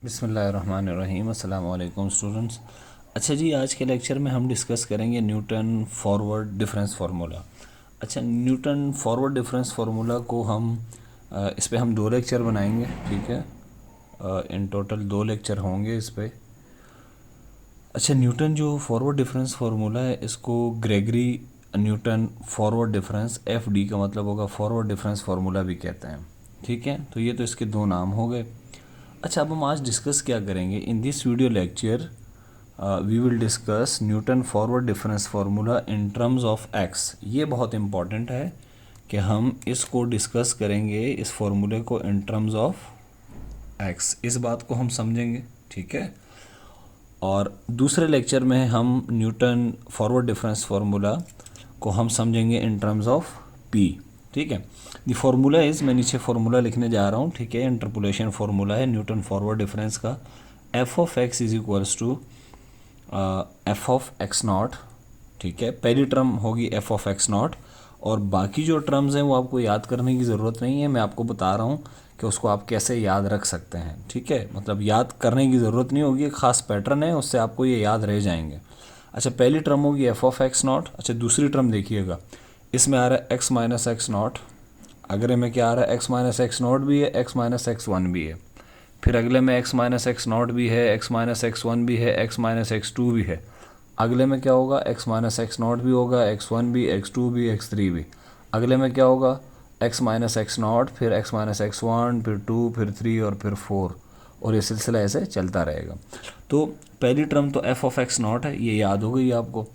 बिस्मिल्लाहिर्रहमानिर्रहीम। अस्सलाम वालेकुम स्टूडेंट्स। अच्छा जी, आज के लेक्चर में हम डिस्कस करेंगे न्यूटन फॉरवर्ड डिफरेंस फार्मूला। अच्छा, न्यूटन फॉरवर्ड डिफरेंस फार्मूला को हम इस पे हम 2 लेक्चर बनाएंगे, ठीक है। इन टोटल 2 लेक्चर होंगे इस पे। अच्छा, न्यूटन जो फॉरवर्ड डिफरेंस फार्मूला है इसको Gregory Newton forward difference, F D का मतलब होगा फॉरवर्ड डिफरेंस फार्मूला भी कहते हैं, ठीक है। तो ये तो इसके 2 नाम हो गए। अच्छा, अब हम आज डिस्कस क्या करेंगे in this video lecture. We will discuss Newton forward difference formula in terms of x. ये बहुत इंपॉर्टेंट है कि हम इसको डिस्कस करेंगे, इस फार्मूले को इन टर्म्स ऑफ एक्स। इस बात को हम समझेंगे, ठीक है। और दूसरे लेक्चर में हम न्यूटन फॉरवर्ड डिफरेंस फार्मूला को हम समझेंगे इन टर्म्स ऑफ पी, ठीक है। द फार्मूला इज़, मैं नीचे फार्मूला लिखने जा रहा हूँ, ठीक है। इंटरपोलेशन फार्मूला है न्यूटन फॉरवर्ड डिफरेंस का। F of x is equals to f of x naught, ठीक है। पहली टर्म होगी एफ ऑफ एक्स नॉट, और बाकी जो टर्म्स हैं वो आपको याद करने की ज़रूरत नहीं है। मैं आपको बता रहा हूँ कि उसको आप कैसे याद रख सकते हैं, ठीक है। मतलब याद करने की ज़रूरत नहीं होगी, एक ख़ास पैटर्न है, उससे आपको ये याद रह जाएंगे। अच्छा, पहली टर्म होगी एफ ऑफ एक्स नॉट। अच्छा, दूसरी टर्म देखिएगा, इसमें आ रहा है एक्स माइनस एक्स नॉट, अगले में क्या आ रहा है एक्स माइनस एक्स नॉट भी है, एक्स माइनस एक्स वन भी है, फिर अगले में एक्स माइनस एक्स नॉट भी है, एक्स माइनस एक्स वन भी है, एक्स माइनस एक्स टू भी है। अगले में क्या होगा, एक्स माइनस एक्स नॉट भी होगा, एक्स वन भी, एक्स टू भी, एक्स थ्री भी। अगले में क्या होगा, एक्स माइनस एक्स नॉट, फिर एक्स माइनस एक्स वन, फिर टू, फिर थ्री और फिर फोर, और ये सिलसिला ऐसे चलता रहेगा। तो पहली टर्म तो एफ ऑफ एक्स नॉट है, ये याद हो गई आपको।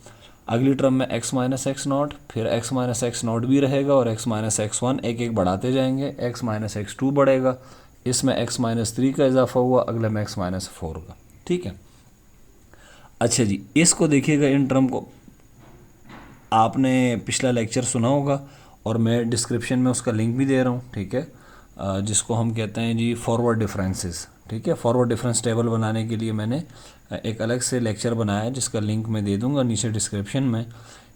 अगली टर्म में एक्स माइनस एक्स नॉट, फिर एक्स माइनस एक्स नॉट भी रहेगा, और एक्स माइनस एक्स वन एक एक बढ़ाते जाएंगे, एक्स माइनस एक्स टू बढ़ेगा, इसमें एक्स माइनस थ्री का इजाफा हुआ, अगले में एक्स माइनस फोर का, ठीक है। अच्छा जी, इसको देखिएगा, इन टर्म को आपने पिछला लेक्चर सुना होगा, और मैं डिस्क्रिप्शन में उसका लिंक भी दे रहा हूँ, ठीक है। जिसको हम कहते हैं जी फॉरवर्ड डिफरेंसेस, ठीक है। फॉरवर्ड डिफरेंस टेबल बनाने के लिए मैंने एक अलग से लेक्चर बनाया है, जिसका लिंक मैं दे दूँगा नीचे डिस्क्रिप्शन में।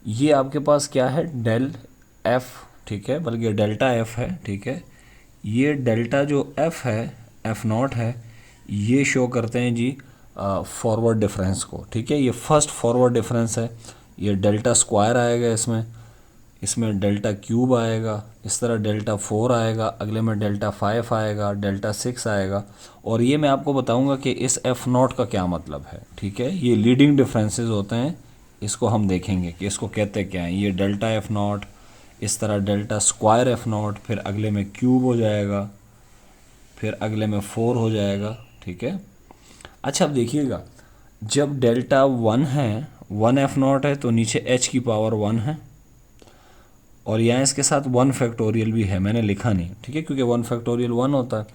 ये आपके पास क्या है, डेल एफ, ठीक है, बल्कि डेल्टा एफ है, ठीक है। ये डेल्टा जो एफ है, एफ नॉट है, ये शो करते हैं जी फॉरवर्ड डिफरेंस को, ठीक है। ये फर्स्ट फॉरवर्ड डिफरेंस है, ये डेल्टा स्क्वायर आएगा, इसमें इसमें डेल्टा क्यूब आएगा, इस तरह डेल्टा फोर आएगा, अगले में डेल्टा फाइव आएगा, डेल्टा सिक्स आएगा। और ये मैं आपको बताऊंगा कि इस एफ नॉट का क्या मतलब है, ठीक है। ये लीडिंग डिफरेंसेस होते हैं, इसको हम देखेंगे कि इसको कहते क्या हैं। ये डेल्टा एफ नॉट, इस तरह डेल्टा स्क्वायर एफ नॉट, फिर अगले में क्यूब हो जाएगा, फिर अगले में फोर हो जाएगा, ठीक है। अच्छा, अब देखिएगा, जब डेल्टा वन है, वन एफ नॉट है, तो नीचे एच की पावर वन है, और यहाँ इसके साथ वन फैक्टोरियल भी है, मैंने लिखा नहीं, ठीक है, क्योंकि वन फैक्टोरियल वन होता है।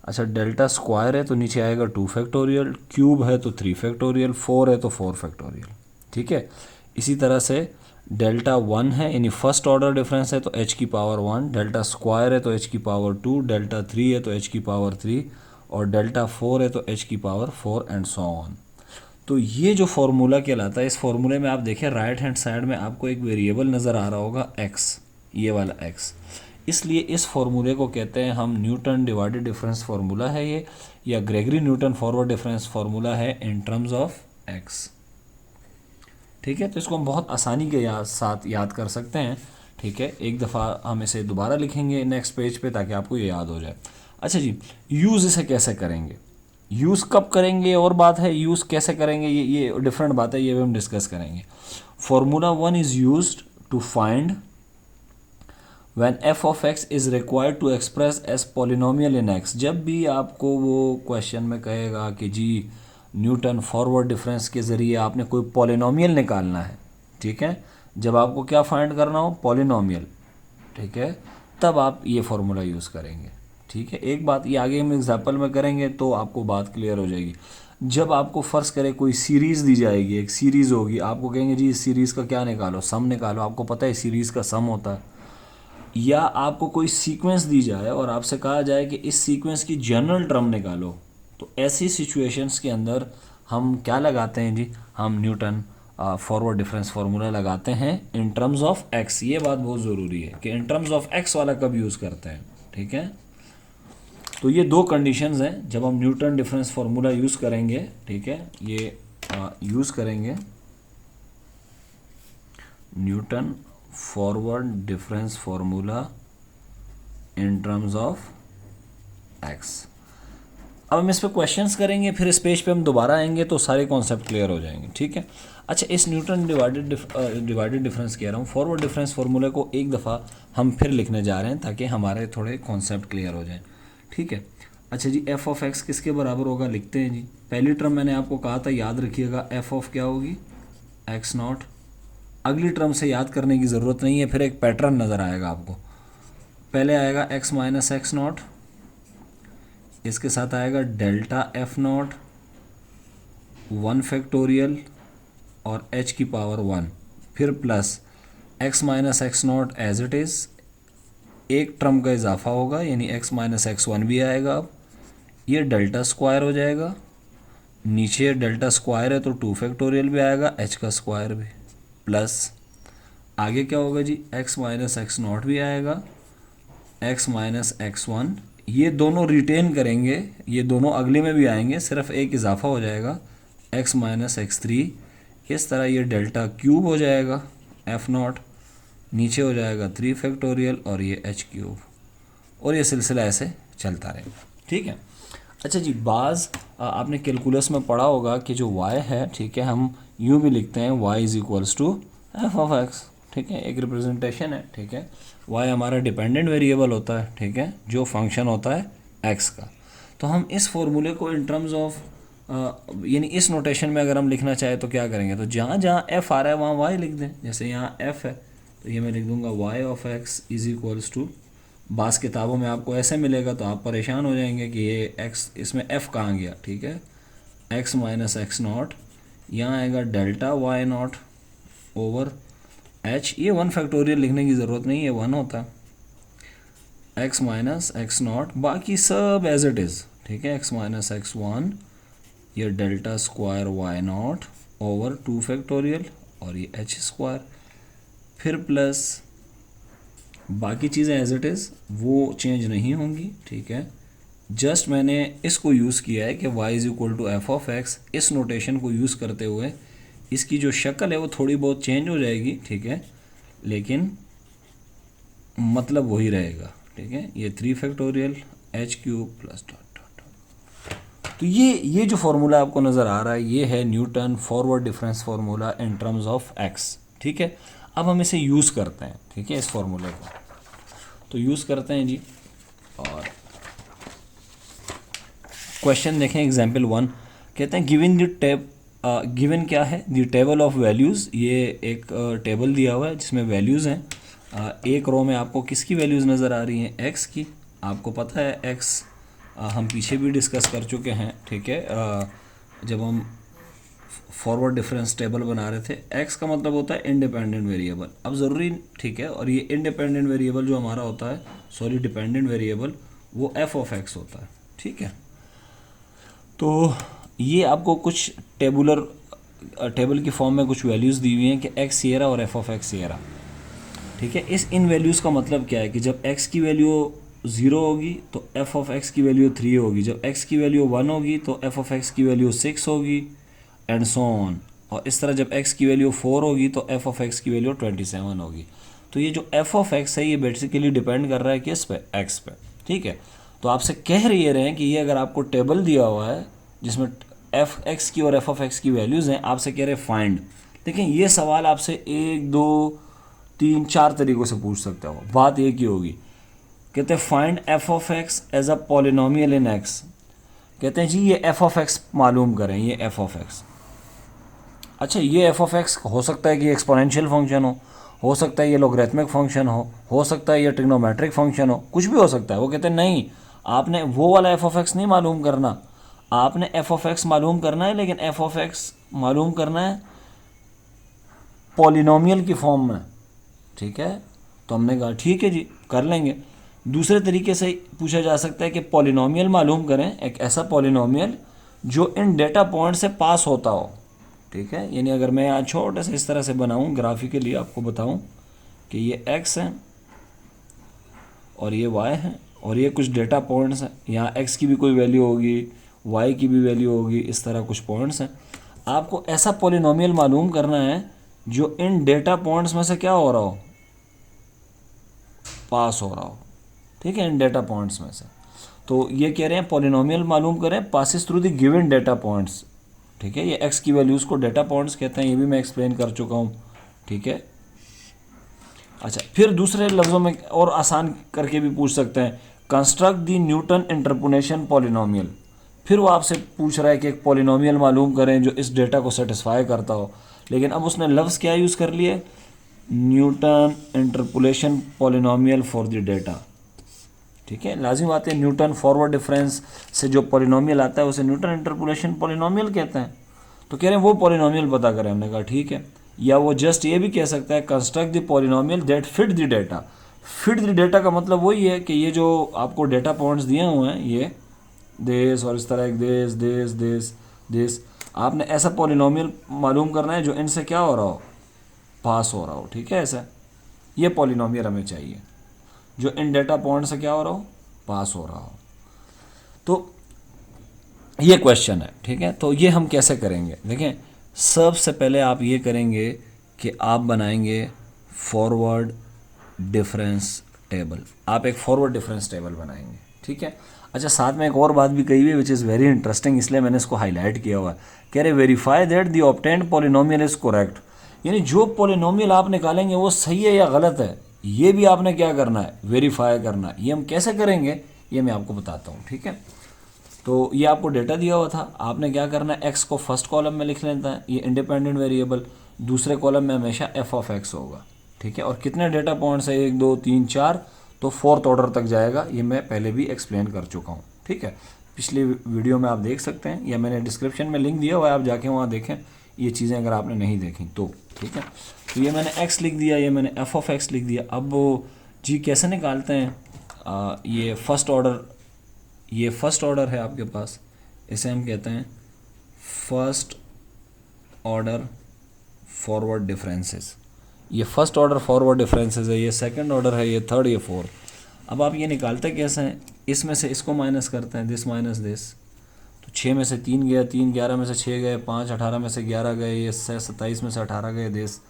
अच्छा, डेल्टा स्क्वायर है तो नीचे आएगा टू फैक्टोरियल, क्यूब है तो थ्री फैक्टोरियल, फोर है तो फोर फैक्टोरियल, ठीक है। इसी तरह से डेल्टा वन है, यानी फर्स्ट ऑर्डर डिफरेंस है तो एच की पावर वन, डेल्टा स्क्वायर है तो एच की पावर टू, डेल्टा थ्री है तो एच की पावर थ्री, और डेल्टा फोर है तो एच की power four, and so on. तो ये जो फॉर्मूला कहलाता है, इस फॉर्मूले में आप देखें राइट हैंड साइड में आपको एक वेरिएबल नज़र आ रहा होगा एक्स, ये वाला एक्स। इसलिए इस फॉर्मूले को कहते हैं हम न्यूटन डिवाइडेड डिफरेंस फार्मूला है ये, या Gregory Newton forward difference formula है इन टर्म्स ऑफ एक्स, ठीक है। तो इसको हम बहुत आसानी के साथ याद कर सकते हैं, ठीक है। एक दफ़ा हम इसे दोबारा लिखेंगे नेक्स्ट पेज पे, ताकि आपको ये याद हो जाए। अच्छा जी, यूज़ इसे कैसे करेंगे, यूज़ कब करेंगे और बात है, यूज़ कैसे करेंगे ये डिफरेंट बात है, ये भी हम डिस्कस करेंगे। Formula one is used to find when f of x is required to express as polynomial in x। जब भी आपको वो क्वेश्चन में कहेगा कि जी न्यूटन फॉरवर्ड डिफरेंस के ज़रिए आपने कोई पॉलिनोमियल निकालना है, ठीक है, जब आपको क्या फाइंड करना हो, पॉलिनोमियल, ठीक है, तब आप ये फार्मूला यूज़ करेंगे, ठीक है। एक बात ये आगे हम एग्जाम्पल में करेंगे तो आपको बात क्लियर हो जाएगी। जब आपको फ़र्ज़ करें कोई सीरीज़ दी जाएगी, एक सीरीज़ होगी, आपको कहेंगे जी इस सीरीज़ का क्या निकालो, सम निकालो, आपको पता है सीरीज़ का सम होता है। या आपको कोई सीक्वेंस दी जाए और आपसे कहा जाए कि इस सीक्वेंस की जनरल टर्म निकालो, तो ऐसी सिचुएशंस के अंदर हम क्या लगाते हैं जी, हम न्यूटन फॉरवर्ड डिफरेंस फार्मूला लगाते हैं इन टर्म्स ऑफ एक्स। ये बात बहुत ज़रूरी है कि इन टर्म्स ऑफ एक्स वाला कब यूज़ करते हैं, ठीक है। तो ये दो कंडीशंस हैं जब हम न्यूटन डिफरेंस फार्मूला यूज़ करेंगे, ठीक है, ये यूज़ करेंगे Newton forward difference formula in terms of x. अब हम इस पे क्वेश्चंस करेंगे, फिर इस पेज पे हम दोबारा आएंगे तो सारे कॉन्सेप्ट क्लियर हो जाएंगे, ठीक है। अच्छा, इस न्यूटन डिवाइडेड डिफरेंस कह रहा हूँ, फॉरवर्ड डिफरेंस फार्मूले को एक दफ़ा हम फिर लिखने जा रहे हैं ताकि हमारे थोड़े कॉन्सेप्ट क्लियर हो जाएं, ठीक है। अच्छा जी, एफ ऑफ एक्स किसके बराबर होगा, लिखते हैं जी। पहली टर्म मैंने आपको कहा था, याद रखिएगा, एफ ऑफ क्या होगी, एक्स नॉट। अगली टर्म से याद करने की ज़रूरत नहीं है, फिर एक पैटर्न नज़र आएगा आपको। पहले आएगा एक्स माइनस एक्स नॉट, इसके साथ आएगा डेल्टा एफ नॉट 1 फैक्टोरियल और h की पावर 1, फिर plus x minus x naught as it is, एक टर्म का इजाफा होगा यानी x माइनस एक्स 1 भी आएगा। अब ये डेल्टा स्क्वायर हो जाएगा, नीचे डेल्टा स्क्वायर है तो 2 फैक्टोरियल भी आएगा, h का स्क्वायर भी, प्लस आगे क्या होगा जी, x माइनस एक्स नॉट भी आएगा, x माइनस एक्स 1, ये दोनों रिटेन करेंगे, ये दोनों अगले में भी आएंगे, सिर्फ एक इजाफा हो जाएगा x माइनस एक्स 3। इस तरह ये डेल्टा क्यूब हो जाएगा एफ नॉट, नीचे हो जाएगा 3 फैक्टोरियल और ये h क्यूब, और ये सिलसिला ऐसे चलता रहेगा, ठीक है। अच्छा जी, बाज़ आपने कैलकुलस में पढ़ा होगा कि जो y है, ठीक है, हम यूँ भी लिखते हैं y is equals to f of x, ठीक है, एक रिप्रेजेंटेशन है, ठीक है। y हमारा डिपेंडेंट वेरिएबल होता है, ठीक है, जो फंक्शन होता है x का। तो हम इस फॉर्मूले को इन टर्म्स ऑफ यानी इस नोटेशन में अगर हम लिखना चाहें तो क्या करेंगे, तो जहाँ जहाँ f आ रहा है वहाँ y लिख दें। जैसे यहाँ f है तो ये मैं लिख दूँगा y of x is equals to, बास किताबों में आपको ऐसे मिलेगा तो आप परेशान हो जाएंगे कि ये x, इसमें f कहाँ गया, ठीक है, x माइनस एक्स नॉट, यहाँ आएगा delta y not over h, ये 1 फैक्टोरियल लिखने की ज़रूरत नहीं है, 1 होता है, x माइनस एक्स नॉट, बाकी सब एज इट इज़, ठीक है, x माइनस एक्स 1, ये delta square y not over 2 factorial और ये h स्क्वायर, फिर प्लस बाकी चीज़ें एज इट इज़, वो चेंज नहीं होंगी, ठीक है। जस्ट मैंने इसको यूज़ किया है कि y is equal to f of x, इस नोटेशन को यूज़ करते हुए इसकी जो शक्ल है वो थोड़ी बहुत चेंज हो जाएगी, ठीक है, लेकिन मतलब वही रहेगा, ठीक है। ये 3 factorial h cube plus dot dot dot. तो ये जो फार्मूला आपको नज़र आ रहा है, ये है Newton forward difference formula in terms of x, ठीक है। अब हम इसे यूज़ करते हैं, ठीक है, इस फार्मूले को तो यूज़ करते हैं जी। और क्वेश्चन देखें, एग्जाम्पल 1 कहते हैं गिवन द गिवन क्या है, द टेबल ऑफ वैल्यूज़, ये एक टेबल दिया हुआ है जिसमें वैल्यूज़ हैं। एक रो में आपको किसकी वैल्यूज़ नज़र आ रही हैं, x की। आपको पता है x हम पीछे भी डिस्कस कर चुके हैं, ठीक है, जब हम फॉरवर्ड डिफरेंस टेबल बना रहे थे। x का मतलब होता है इंडिपेंडेंट वेरिएबल, अब ज़रूरी, ठीक है, और ये इंडिपेंडेंट वेरिएबल जो हमारा होता है, सॉरी डिपेंडेंट वेरिएबल, वो f ऑफ x होता है, ठीक है। तो ये आपको कुछ टेबल की फॉर्म में कुछ वैल्यूज़ दी हुई हैं कि x ये रहा और f ऑफ x ये रहा, ठीक है। इन वैल्यूज़ का मतलब क्या है कि जब x की वैल्यू 0 होगी तो f ऑफ x की वैल्यू 3 होगी, जब x की वैल्यू 1 होगी तो f ऑफ x की वैल्यू 6 होगी, एंड सो ऑन। और इस तरह जब x की वैल्यू 4 होगी तो f ऑफ x की वैल्यू 27 होगी। तो ये जो f ऑफ x है ये बेसिकली डिपेंड कर रहा है किस पे, x पे, ठीक है। तो आपसे कह रही रहे हैं कि ये अगर आपको टेबल दिया हुआ है जिसमें एफ एक्स की और f ऑफ x की वैल्यूज़ हैं, आपसे कह रहे हैं फाइंड। देखें, ये सवाल आपसे 1 2 3 4 तरीक़ों से पूछ सकता हो, बात एक ही होगी। कहते हैं find f of x as a polynomial in x। कहते हैं जी ये f ऑफ x मालूम करें, ये f ऑफ x। अच्छा, ये f ऑफ x हो सकता है कि एक्सपोनेंशियल फंक्शन हो सकता है ये लॉगरिथमिक फंक्शन हो सकता है ये ट्रिग्नोमेट्रिक फंक्शन हो, कुछ भी हो सकता है। वो कहते हैं नहीं, आपने वो वाला f ऑफ x नहीं मालूम करना, आपने f ऑफ x मालूम करना है, लेकिन f ऑफ x मालूम करना है पॉलिनोमियल की फॉर्म में, ठीक है। तो हमने कहा ठीक है जी, कर लेंगे। दूसरे तरीके से पूछा जा सकता है कि पॉलिनोमियल मालूम करें, एक ऐसा पॉलिनोमियल जो इन डेटा पॉइंट से पास होता हो, ठीक है। यानी अगर मैं यहाँ छोटे से इस तरह से बनाऊँ ग्राफिकली, आपको बताऊँ कि ये x है और ये y है और ये कुछ डेटा पॉइंट्स हैं, यहाँ x की भी कोई वैल्यू होगी, y की भी वैल्यू होगी, इस तरह कुछ पॉइंट्स हैं। आपको ऐसा पॉलिनोमियल मालूम करना है जो इन डेटा पॉइंट्स में से क्या हो रहा हो, पास हो रहा हो, ठीक है, इन डेटा पॉइंट्स में से। तो ये कह रहे हैं पॉलिनोमियल मालूम करें passes through the given data points, ठीक है। ये x की वैल्यूज़ को डेटा पॉइंट्स कहते हैं, ये भी मैं एक्सप्लेन कर चुका हूँ, ठीक है। अच्छा, फिर दूसरे लफ्ज़ों में और आसान करके भी पूछ सकते हैं, construct the Newton interpolation polynomial. फिर वो आपसे पूछ रहा है कि एक पॉलिनोमियल मालूम करें जो इस डेटा को सेटिस्फाई करता हो, लेकिन अब उसने लफ्ज़ क्या यूज़ कर लिए, Newton interpolation polynomial for the data, ठीक है। लाजिम बात है, न्यूटन फॉरवर्ड डिफरेंस से जो पॉलिनोमियल आता है उसे न्यूटन इंटरपोलेशन पॉलिनोमियल कहते हैं। तो कह रहे हैं वो पॉलिनोमियल पता करें। हमने कहा ठीक है, या वो जस्ट ये भी कह सकता है construct the polynomial that fit the data. Fit the data का मतलब वही है कि ये जो आपको डेटा पॉइंट्स दिए हुए हैं, ये देश और इस तरह एक देश देश देश देश, आपने ऐसा पॉलिनोमियल मालूम करना है जो इनसे क्या हो रहा हो, पास हो रहा हो, ठीक है। ऐसा ये पॉलिनोमियल हमें चाहिए जो इन डेटा पॉइंट से क्या हो रहा हो, पास हो रहा हो। तो ये क्वेश्चन है, ठीक है। तो ये हम कैसे करेंगे, देखें, सबसे पहले आप ये करेंगे कि आप बनाएंगे फॉरवर्ड डिफरेंस टेबल। आप एक फॉरवर्ड डिफरेंस टेबल बनाएंगे, ठीक है। अच्छा, साथ में एक और बात भी कही हुई है विच इज़ वेरी इंटरेस्टिंग, इसलिए मैंने इसको हाईलाइट किया हुआ है। कह रहे verify that the obtained polynomial is correct, यानी जो पॉलिनोमियल आप निकालेंगे वो सही है या गलत है, ये भी आपने क्या करना है, वेरीफाई करना है। ये हम कैसे करेंगे ये मैं आपको बताता हूँ, ठीक है। तो ये आपको डेटा दिया हुआ था, आपने क्या करना है, x को फर्स्ट कॉलम में लिख लेता है, ये इंडिपेंडेंट वेरिएबल, दूसरे कॉलम में हमेशा f ऑफ x होगा, ठीक है। और कितने डेटा पॉइंट्स है, 1 2 3 4, तो फोर्थ ऑर्डर तक जाएगा। ये मैं पहले भी एक्सप्लेन कर चुका हूँ, ठीक है। पिछली वीडियो में आप देख सकते हैं, या मैंने डिस्क्रिप्शन में लिंक दिया हुआ है, आप जाके वहाँ देखें ये चीज़ें अगर आपने नहीं देखी तो, ठीक है। तो ये मैंने x लिख दिया, ये मैंने f ऑफ x लिख दिया। अब वो जी कैसे निकालते हैं, ये फर्स्ट ऑर्डर, ये फर्स्ट ऑर्डर है आपके पास, इसे हम कहते हैं फर्स्ट ऑर्डर फॉरवर्ड डिफरेंसेस। ये फर्स्ट ऑर्डर फॉरवर्ड डिफरेंसेस है, ये सेकंड ऑर्डर है, ये थर्ड, ये फोर्थ। अब आप ये निकालते कैसे हैं, इसमें से इसको माइनस करते हैं, दिस माइनस दिस। तो 6 में से 3 गया, 3 11 में से 6 गए, 5 18 में से 11 गए, ये 27 में से 18 गए दिस।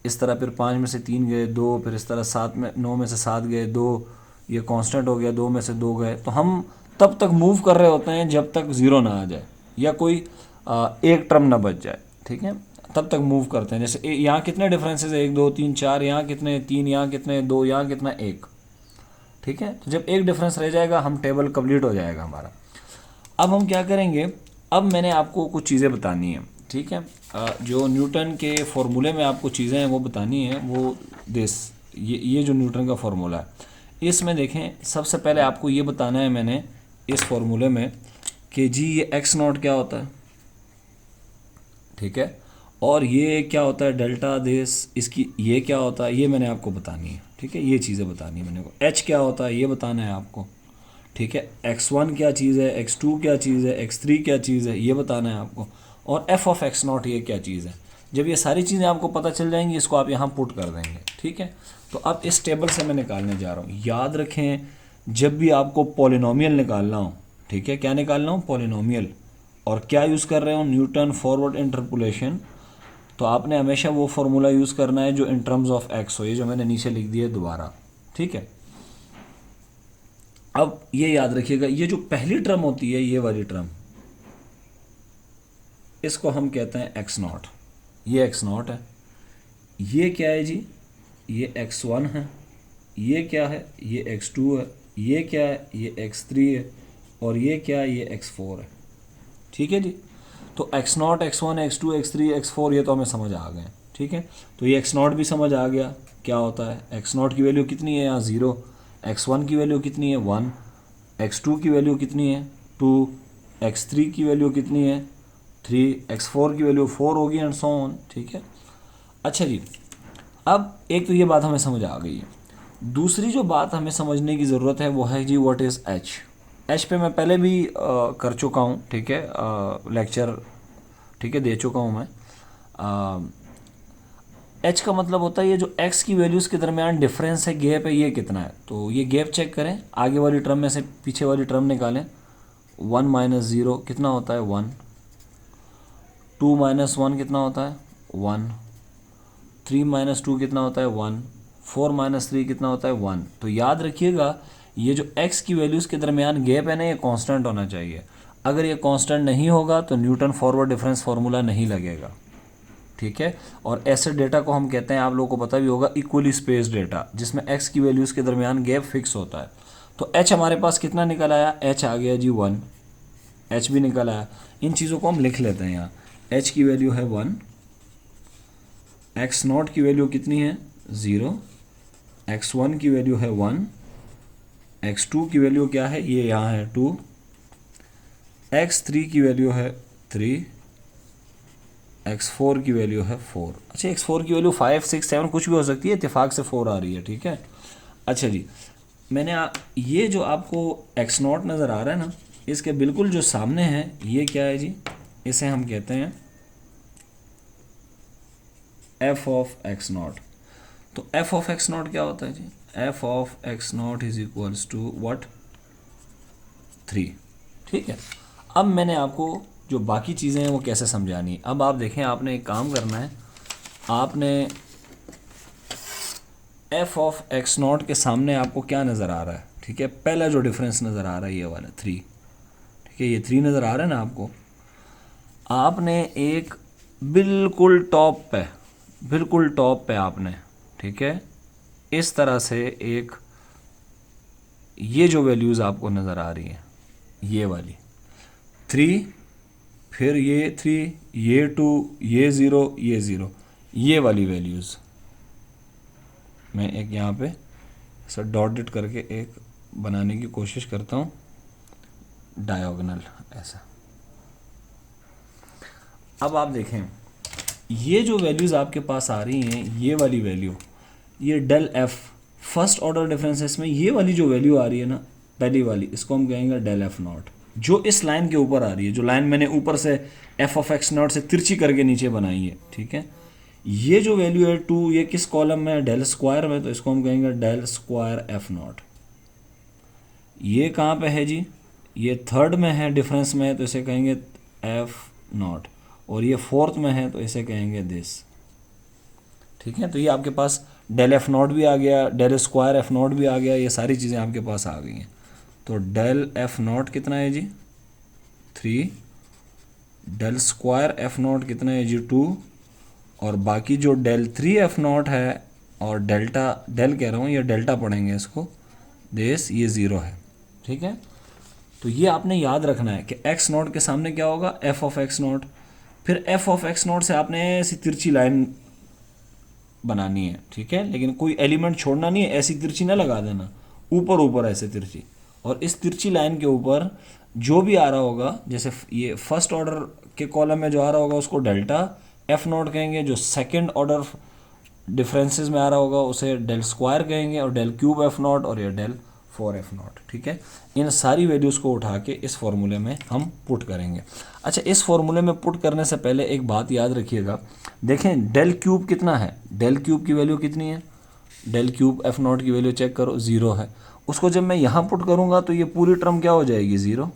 इस तरह फिर 5 में से 3 गए 2, फिर इस तरह 9 में से 7 गए 2, ये कांस्टेंट हो गया, 2 में से 2 गए। तो हम तब तक मूव कर रहे होते हैं जब तक ज़ीरो ना आ जाए या कोई एक टर्म ना बच जाए, ठीक है, तब तक मूव करते हैं। जैसे यहाँ कितने डिफरेंसेस है, 1 2 3 4, यहाँ कितने 3, यहाँ कितने 2, यहाँ कितना 1, ठीक है। तो जब एक डिफरेंस रह जाएगा हम टेबल कंप्लीट हो जाएगा हमारा। अब हम क्या करेंगे, अब मैंने आपको कुछ चीज़ें बतानी है, ठीक है। जो न्यूटन के फॉर्मूले में आपको चीज़ें हैं वो बतानी है, वो ये जो न्यूटन का फॉर्मूला है, इसमें देखें सबसे पहले आपको ये बताना है मैंने इस फॉर्मूले में कि जी ये एक्स नॉट क्या होता है, ठीक है, और ये क्या होता है डेल्टा दिस, इसकी ये क्या होता है, ये मैंने आपको बतानी है, ठीक है। ये चीज़ें बतानी है मैंने को, एच क्या होता है ये बताना है आपको, ठीक है। x1 क्या चीज़ है, x2 क्या चीज़ है, x3 क्या चीज़ है ये बताना है आपको, और f ऑफ x नॉट ये क्या चीज़ है। जब ये सारी चीज़ें आपको पता चल जाएंगी, इसको आप यहाँ पुट कर देंगे, ठीक है। तो अब इस टेबल से मैं निकालने जा रहा हूँ। याद रखें, जब भी आपको पॉलिनोमियल निकालना हो, ठीक है, क्या निकालना हो, पॉलिनोमियल, और क्या यूज़ कर रहे हो, न्यूटन फॉरवर्ड इंटरपोलेशन, तो आपने हमेशा वो फार्मूला यूज़ करना है जो इन टर्म्स ऑफ एक्स हो, ये जो मैंने नीचे लिख दिया दोबारा, ठीक है। अब ये याद रखिएगा, ये जो पहली टर्म होती है, ये वाली टर्म, इसको हम कहते हैं एक्स नॉट, ये एक्स नॉट है। ये क्या है जी, ये x1 है। ये क्या है, ये x2 है। ये क्या है, ये x3 है। और ये क्या है, ये x4 है, ठीक है जी। तो x0 x1 x2 x3 x4 ये तो हमें समझ आ गए, ठीक है। तो ये x0 भी समझ आ गया क्या होता है, x0 की वैल्यू कितनी है यहाँ 0, x1 की वैल्यू कितनी है 1, x2 की वैल्यू कितनी है 2, x3 की वैल्यू कितनी है 3, x4 की वैल्यू 4 होगी एंड सो ऑन, ठीक है। अच्छा जी, अब एक तो ये बात हमें समझ आ गई है। दूसरी जो बात हमें समझने की ज़रूरत है वो है जी व्हाट इज़ एच। एच पे मैं पहले भी कर चुका हूँ, ठीक है, लेक्चर, ठीक है, दे चुका हूँ मैं। एच का मतलब होता है ये जो एक्स की वैल्यूज़ के दरमियान डिफरेंस है, गैप है, ये कितना है। तो ये गैप चेक करें, आगे वाली टर्म में से पीछे वाली टर्म निकालें। 1 माइनस 0 कितना होता है 1, 2 माइनस 1 कितना होता है 1, 3 माइनस 2 कितना होता है 1, 4 माइनस 3 कितना होता है 1। तो याद रखिएगा ये जो x की वैल्यूज़ के दरमियान गैप है ना, ये कांस्टेंट होना चाहिए। अगर ये कांस्टेंट नहीं होगा तो न्यूटन फॉरवर्ड डिफरेंस फार्मूला नहीं लगेगा, ठीक है। और ऐसे डेटा को हम कहते हैं, आप लोगों को पता भी होगा, इक्वली स्पेस डेटा, जिसमें x की वैल्यूज़ के दरमियान गैप फिक्स होता है। तो h हमारे पास कितना निकल आया, h आ गया जी 1, h भी निकल आया। इन चीज़ों को हम लिख लेते हैं यहाँ। h की वैल्यू है 1, एक्स नॉट की वैल्यू कितनी है 0, x1 की वैल्यू है 1, x2 की वैल्यू क्या है, ये यहाँ है 2, x3 की वैल्यू है 3, x4 की वैल्यू है 4। अच्छा, x4 की वैल्यू 5, 6, 7 कुछ भी हो सकती है, इत्तेफाक से 4 आ रही है, ठीक है। अच्छा जी, ये जो आपको x0 नज़र आ रहा है ना, इसके बिल्कुल जो सामने है ये क्या है जी, इसे हम कहते हैं f ऑफ x0। तो f ऑफ x0 क्या होता है जी, f of x0 is equals to what 3, ठीक है। अब मैंने आपको जो बाकी चीज़ें हैं वो कैसे समझानी है। अब आप देखें, आपने एक काम करना है, आपने f ऑफ x0 के सामने आपको क्या नज़र आ रहा है, ठीक है। पहला जो डिफरेंस नज़र आ रहा है ये वाला 3, ठीक है, ये 3 नज़र आ रहा है ना आपको। आपने एक बिल्कुल टॉप पे आपने, ठीक है, इस तरह से एक ये जो वैल्यूज़ आपको नज़र आ रही हैं, ये वाली 3, फिर ये 3, ये 2, ये 0, ये 0, ये वाली वैल्यूज़ मैं एक यहाँ पे ऐसा डॉटेड करके एक बनाने की कोशिश करता हूँ, डायगोनल ऐसा। अब आप देखें, ये जो वैल्यूज़ आपके पास आ रही हैं, ये वाली वैल्यू, ये del f first order differences में ये वाली जो वैल्यू आ रही है ना, पहली वाली, इसको हम कहेंगे डेल एफ नॉट, जो इस लाइन के ऊपर आ रही है, जो लाइन मैंने ऊपर से एफ ऑफ एक्स नॉट से तिरछी करके नीचे बनाई है, ठीक है। ये जो वैल्यू है 2, ये किस कॉलम में है, डेल स्क्वायर में, तो इसको हम कहेंगे डेल स्क्वायर एफ नॉट। ये कहाँ पे है जी, ये थर्ड में है डिफरेंस में, तो इसे कहेंगे एफ नॉट, और ये फोर्थ में है तो इसे कहेंगे दिस, ठीक है। तो ये आपके पास डेल एफ नॉट भी आ गया, डेल स्क्वायर एफ नॉट भी आ गया, ये सारी चीज़ें आपके पास आ गई हैं। तो डेल एफ नॉट कितना है जी 3, डेल स्क्वायर एफ नॉट कितना है जी 2, और बाकी जो डेल 3 एफ नॉट है, और डेल्टा, डेल कह रहा हूँ, ये डेल्टा पढ़ेंगे इसको, दिस, ये 0 है, ठीक है। तो ये आपने याद रखना है कि एक्स नॉट के सामने क्या होगा, एफ ऑफ एक्स नॉट। फिर एफ ऑफ एक्स नॉट से आपने ऐसी तिरछी लाइन बनानी है, ठीक है, लेकिन कोई एलिमेंट छोड़ना नहीं है, ऐसी तिरछी ना लगा देना, ऊपर ऊपर ऐसे तिरछी। और इस तिरछी लाइन के ऊपर जो भी आ रहा होगा, जैसे ये फर्स्ट ऑर्डर के कॉलम में जो आ रहा होगा उसको डेल्टा एफ नॉट कहेंगे, जो सेकेंड ऑर्डर डिफरेंसेस में आ रहा होगा उसे डेल स्क्वायर कहेंगे, और डेल क्यूब एफ नॉट, और ये डेल 4 एफ नॉट, ठीक है। इन सारी वैल्यूज़ को उठा के इस फॉर्मूले में हम पुट करेंगे। अच्छा, इस फॉर्मूले में पुट करने से पहले एक बात याद रखिएगा, देखें डेल क्यूब कितना है, डेल क्यूब की वैल्यू कितनी है, डेल क्यूब एफ नॉट की वैल्यू चेक करो, 0 है। उसको जब मैं यहाँ पुट करूँगा तो ये पूरी टर्म क्या हो जाएगी 0।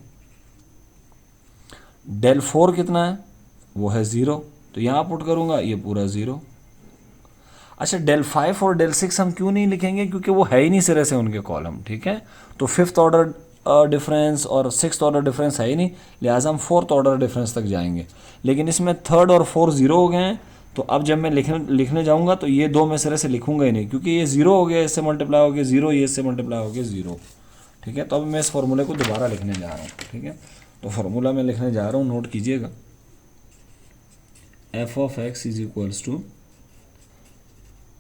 डेल 4 कितना है, वो है 0, तो यहाँ पुट करूँगा ये पूरा 0। अच्छा, डेल 5 और डेल 6 हम क्यों नहीं लिखेंगे, क्योंकि वो है ही नहीं सिरे से उनके कॉलम, ठीक है। तो फिफ्थ ऑर्डर डिफरेंस और सिक्स्थ ऑर्डर डिफरेंस है ही नहीं, लिहाजा हम फोर्थ ऑर्डर डिफरेंस तक जाएंगे। लेकिन इसमें थर्ड और फोर्थ 0 हो गए हैं, तो अब जब मैं लिखने जाऊंगा तो ये दो में सिरे से लिखूंगा ही नहीं, क्योंकि ये 0 हो गया, इससे मल्टीप्लाई हो गया 0, ये इससे मल्टीप्लाई हो गया 0, ठीक है। तो अब मैं इस फॉर्मूले को दोबारा लिखने जा रहा हूँ, ठीक है। तो फार्मूला मैं लिखने जा रहा हूँ, नोट कीजिएगा, f of x is equals to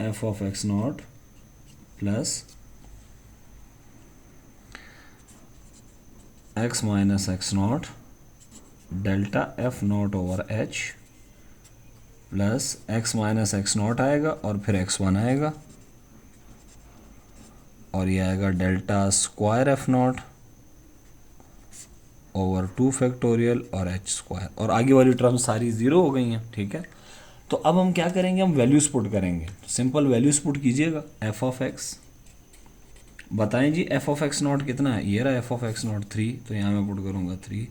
f of x naught plus x minus x naught delta f naught over h plus x minus x naught आएगा, और फिर x1 आएगा, और ये आएगा delta square f naught over 2 factorial और h square, और आगे वाली टर्म सारी 0 हो गई हैं, ठीक है। तो अब हम क्या करेंगे, हम वैल्यूज पुट करेंगे। सिंपल वैल्यूज पुट कीजिएगा। एफ ऑफ एक्स, बताएं जी एफ ऑफ एक्स नॉट कितना है, ये रहा एफ ऑफ एक्स नॉट 3, तो यहाँ मैं पुट करूँगा 3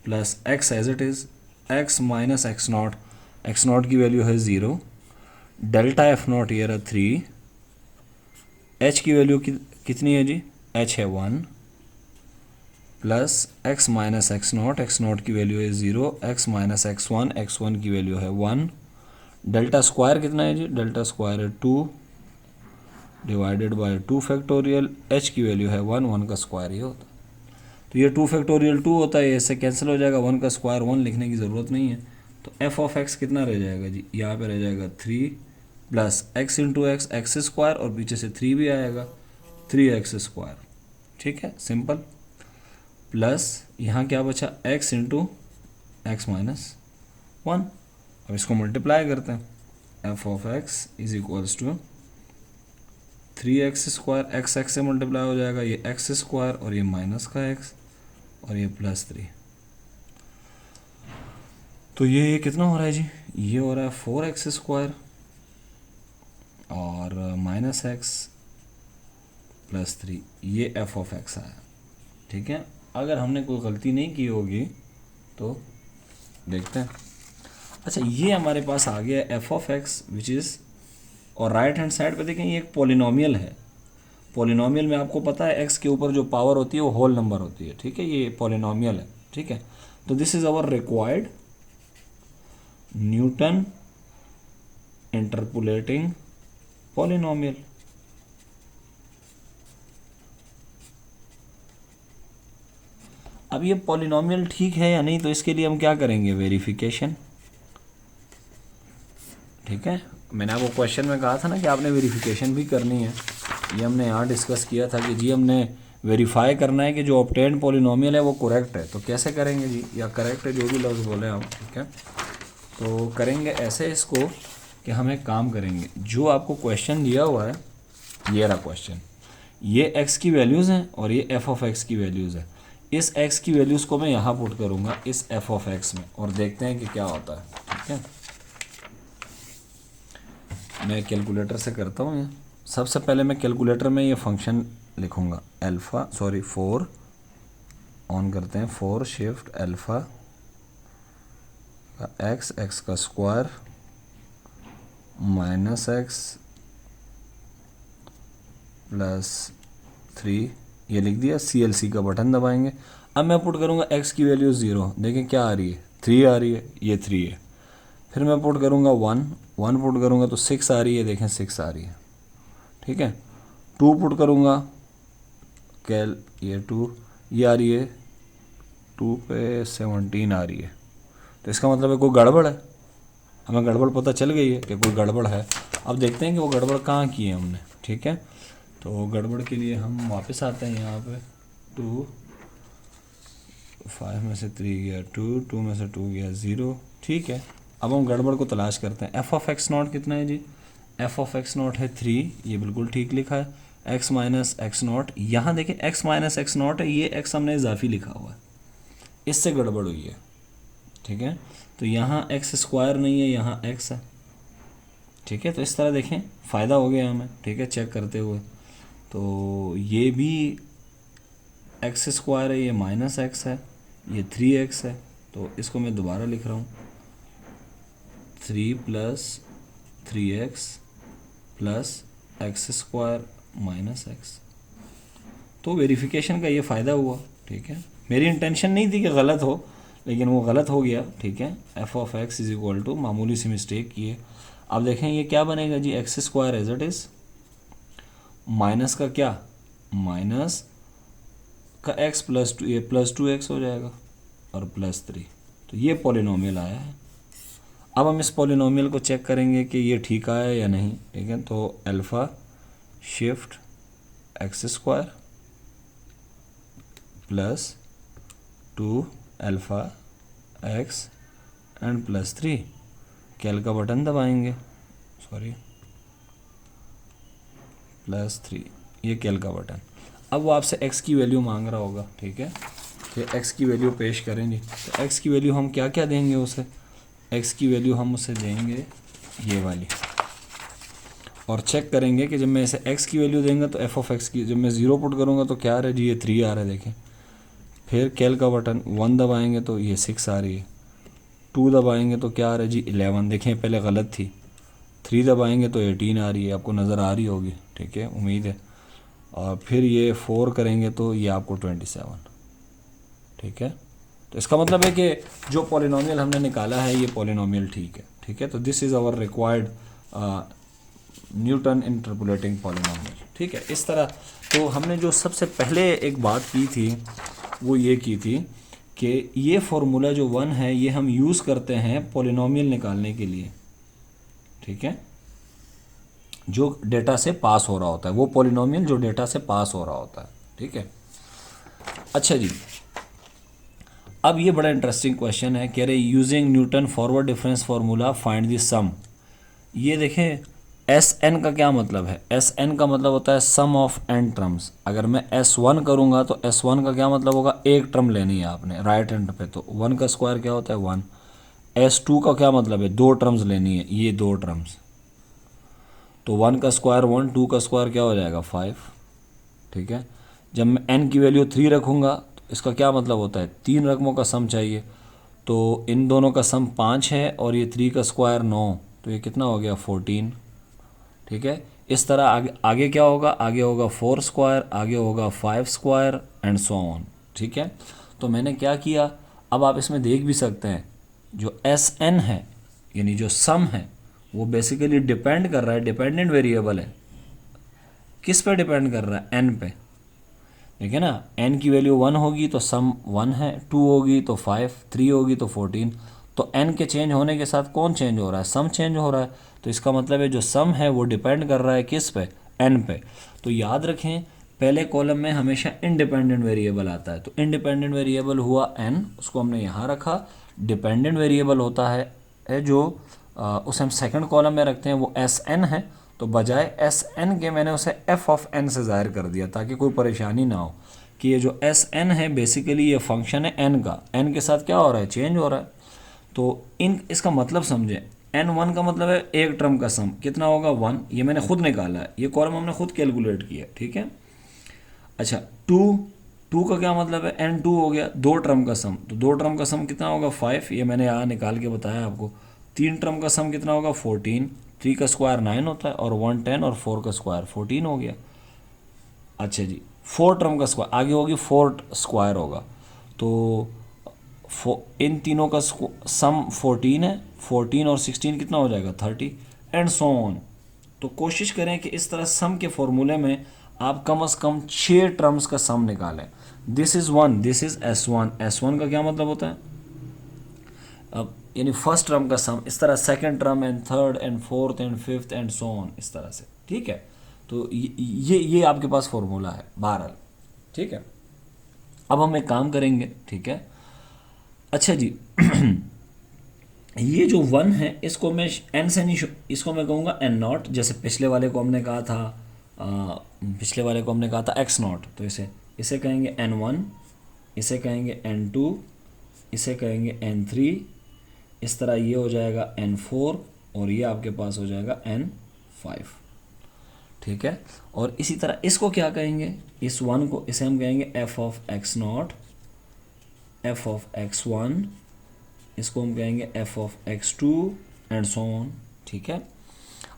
plus x as it is, x minus x naught की वैल्यू है 0, डेल्टा एफ नॉट ये रहा 3, एच की वैल्यू कितनी है जी, एच है 1, plus x minus x naught की वैल्यू है 0, एक्स माइनस एक्स वन की वैल्यू है 1, डेल्टा स्क्वायर कितना है जी, डेल्टा स्क्वायर है 2 डिवाइडेड बाय 2 फैक्टोरियल, एच की वैल्यू है 1, 1 का स्क्वायर ये होता है, तो ये 2 फैक्टोरियल 2 होता है, इससे कैंसिल हो जाएगा, 1 का स्क्वायर 1 लिखने की ज़रूरत नहीं है। तो एफ ऑफ एक्स कितना रह जाएगा जी, यहाँ पे रह जाएगा 3 plus x into x, x square, और पीछे से 3 भी आएगा, 3x स्क्वायर, ठीक है सिंपल, प्लस यहाँ क्या बचा, x इंटू एक्स माइनस 1। अब इसको मल्टीप्लाई करते हैं, f of x is equals to 3x square, x x से मल्टीप्लाई हो जाएगा, ये एक्स स्क्वायर और ये माइनस का x और ये प्लस 3, तो ये कितना हो रहा है जी, ये हो रहा है 4x स्क्वायर और माइनस एक्स प्लस 3, ये एफ ऑफ एक्स आया, ठीक है। अगर हमने कोई गलती नहीं की होगी तो देखते हैं। अच्छा, ये हमारे पास आ गया F of x which is, और राइट हैंड साइड पे देखें ये एक पॉलिनोमियल है। पॉलिनोमियल में आपको पता है एक्स के ऊपर जो पावर होती है वो होल नंबर होती है, ठीक है, ये पॉलिनोमियल है, ठीक है। तो this is our required Newton interpolating polynomial. अब ये पॉलिनोमियल ठीक है या नहीं, तो इसके लिए हम क्या करेंगे, वेरिफिकेशन, ठीक है। मैंने आपको क्वेश्चन में कहा था ना कि आपने वेरिफिकेशन भी करनी है, ये हमने यहाँ डिस्कस किया था कि जी हमने वेरीफाई करना है कि जो ऑब्टेन्ड पॉलिनोमियल है वो करेक्ट है। तो कैसे करेंगे जी, या करेक्ट है जो भी लफ्ज़ बोले आप, ठीक है। तो करेंगे ऐसे इसको कि हम एक काम करेंगे, जो आपको क्वेश्चन दिया हुआ है, ये रहा क्वेश्चन, ये x की वैल्यूज़ हैं और ये f ऑफ x की वैल्यूज़ है। इस x की वैल्यूज़ को मैं यहाँ पुट करूँगा इस f ऑफ x में, और देखते हैं कि क्या होता है, ठीक है। मैं कैलकुलेटर से करता हूँ ये। सबसे पहले मैं कैलकुलेटर में ये फंक्शन लिखूँगा, अल्फ़ा 4 ऑन करते हैं, 4 शिफ्ट अल्फ़ा का एक्स का स्क्वायर माइनस एक्स प्लस 3, ये लिख दिया। CLC का बटन दबाएंगे। अब मैं पुट करूँगा x की वैल्यू 0, देखें क्या आ रही है, 3 आ रही है, ये 3 है। फिर मैं पुट करूँगा 1 पुट करूँगा तो 6 आ रही है, देखें 6 आ रही है, ठीक है। 2 पुट करूँगा, कैल ये 2, ये आ रही है, 2 पे 17 आ रही है, तो इसका मतलब है कोई गड़बड़ है। हमें गड़बड़ पता चल गई है कि कोई गड़बड़ है। अब देखते हैं कि वो गड़बड़ कहाँ की है हमने, ठीक है। तो गड़बड़ के लिए हम वापस आते हैं यहाँ पे, 2 5 में से 3 गया 2 में से 2 गया 0, ठीक है। अब हम गड़बड़ को तलाश करते हैं। एफ ऑफ एक्स नॉट कितना है जी, एफ ऑफ एक्स नॉट है 3, ये बिल्कुल ठीक लिखा है। एक्स माइनस एक्स नॉट, यहाँ देखें एक्स माइनस एक्स नॉट है, ये एक्स हमने इजाफी लिखा हुआ है, इससे गड़बड़ हुई है, ठीक है। तो यहाँ एक्स स्क्वायर नहीं है, यहाँ एक्स है, ठीक है। तो इस तरह देखें फ़ायदा हो गया हमें, ठीक है, चेक करते हुए। तो ये भी एक्स स्क्वायर है, ये माइनस एक्स है, ये 3x है, तो इसको मैं दोबारा लिख रहा हूँ, 3 plus 3x plus x square minus x. तो वेरिफिकेशन का ये फ़ायदा हुआ, ठीक है। मेरी इंटेंशन नहीं थी कि गलत हो, लेकिन वो गलत हो गया, ठीक है। F of x is equal to, मामूली सी मिस्टेक की है। अब देखें ये क्या बनेगा जी, x square as it is, minus का क्या, माइनस का x प्लस 2, ये प्लस 2x हो जाएगा और प्लस 3, तो ये पॉलिनोमियल आया है। अब हम इस पॉलिनोमियल को चेक करेंगे कि ये ठीक आया या नहीं, ठीक है। तो alpha shift x square plus 2 alpha x and plus 3, कैल का बटन दबाएंगे, सॉरी प्लस 3, ये कैल का बटन। अब वो आपसे x की वैल्यू मांग रहा होगा, ठीक है, कि x की वैल्यू पेश करेंगे। तो x की वैल्यू हम क्या क्या देंगे उसे, x की वैल्यू हम उसे देंगे ये वाली, और चेक करेंगे कि जब मैं इसे x की वैल्यू देंगे तो f ऑफ x की, जब मैं 0 पुट करूँगा तो क्या आ रहा है जी, ये 3 आ रहा है देखें। फिर कैल का बटन 1 दबाएंगे तो ये 6 आ रही है, 2 दबाएंगे तो क्या आ रहा है जी 11, देखें पहले गलत थी, 3 दबाएंगे तो 18 आ रही है, आपको नज़र आ रही होगी, ठीक है, उम्मीद है। और फिर ये 4 करेंगे तो ये आपको 27, ठीक है। तो इसका मतलब है कि जो पॉलिनोमियल हमने निकाला है ये पॉलिनोमियल ठीक है, ठीक है। तो this is our required Newton interpolating polynomial, ठीक है। इस तरह तो हमने जो सबसे पहले एक बात की थी वो ये की थी कि ये फार्मूला जो 1 है ये हम यूज़ करते हैं पॉलिनोमियल निकालने के लिए, ठीक है, जो डेटा से पास हो रहा होता है, वो पॉलिनोमियल जो डेटा से पास हो रहा होता है, ठीक है। अच्छा जी, अब ये बड़ा इंटरेस्टिंग क्वेश्चन है, कह रहे using Newton forward difference formula find the sum. ये देखें एस एन का क्या मतलब है, एस एन का मतलब होता है सम ऑफ एन टर्म्स। अगर मैं एस वन करूँगा तो एस वन का क्या मतलब होगा, एक टर्म लेनी है आपने राइट हैंड पे, तो 1 का स्क्वायर क्या होता है 1। एस टू का क्या मतलब है, 2 टर्म्स लेनी है, ये 2 टर्म्स, तो 1 का स्क्वायर 1, 2 का स्क्वायर क्या हो जाएगा 5, ठीक है। जब मैं n की वैल्यू 3 रखूँगा तो इसका क्या मतलब होता है 3 रकमों का सम चाहिए, तो इन दोनों का सम 5 है और ये 3 का स्क्वायर 9, तो ये कितना हो गया 14, ठीक है। इस तरह आगे क्या होगा, आगे होगा 4 स्क्वायर, आगे होगा 5 स्क्वायर एंड सो ऑन, ठीक है। तो मैंने क्या किया, अब आप इसमें देख भी सकते हैं जो एस एन है यानी जो सम है वो बेसिकली डिपेंड कर रहा है, डिपेंडेंट वेरिएबल है, किस पे डिपेंड कर रहा है, एन पे, ठीक है ना। एन की वैल्यू 1 होगी तो सम 1 है, 2 होगी तो 5, 3 होगी तो 14, तो एन के चेंज होने के साथ कौन चेंज हो रहा है, सम चेंज हो रहा है। तो इसका मतलब है जो सम है वो डिपेंड कर रहा है किस पे, एन पे। तो याद रखें पहले कॉलम में हमेशा इंडिपेंडेंट वेरिएबल आता है, तो इंडिपेंडेंट वेरिएबल हुआ एन, उसको हमने यहाँ रखा। डिपेंडेंट वेरिएबल होता है जो उसे हम सेकंड कॉलम में रखते हैं, वो एस एन है, तो बजाय एस एन के मैंने उसे एफ ऑफ एन से ज़ाहिर कर दिया ताकि कोई परेशानी ना हो कि ये जो एस एन है बेसिकली ये फंक्शन है एन का, एन के साथ क्या हो रहा है, चेंज हो रहा है। तो इसका मतलब समझें, एन वन का मतलब है एक टर्म का सम कितना होगा 1, ये मैंने खुद निकाला है, ये कॉलम हमने खुद कैलकुलेट किया, ठीक है। अच्छा 2 का क्या मतलब है, एन 2 हो गया 2 टर्म का सम, तो 2 टर्म का सम कितना होगा 5, ये मैंने यहाँ निकाल के बताया आपको। 3 टर्म का सम कितना होगा 14, 3 का स्क्वायर 9 होता है और 1 10 और 4 का स्क्वायर 14 हो गया। अच्छा जी 4 टर्म का स्क्वायर आगे होगी 4 स्क्वायर होगा, तो इन तीनों का सम 14 है, 14 और 16 कितना हो जाएगा 30 एंड सो ऑन। तो कोशिश करें कि इस तरह सम के फॉर्मूले में आप कम से कम 6 टर्म्स का सम निकालें। This is 1, this is S1, S1 का क्या मतलब होता है, अब यानी फर्स्ट टर्म का सम, इस तरह second term and third and fourth and fifth and so on, इस तरह से, ठीक है। तो ये आपके पास फॉर्मूला है बहरहाल, ठीक है। अब हम एक काम करेंगे, ठीक है। अच्छा जी ये जो 1 है इसको मैं n से नहीं, इसको मैं कहूँगा n नॉट, जैसे पिछले वाले को हमने कहा था x नॉट, तो इसे कहेंगे n1, इसे कहेंगे n2, इसे कहेंगे n3, इस तरह ये हो जाएगा n4 और ये आपके पास हो जाएगा n5, ठीक है। और इसी तरह इसको क्या कहेंगे, इस 1 को, इसे हम कहेंगे f of x not, f of x1, इसको हम कहेंगे f of x2 and so on, ठीक है।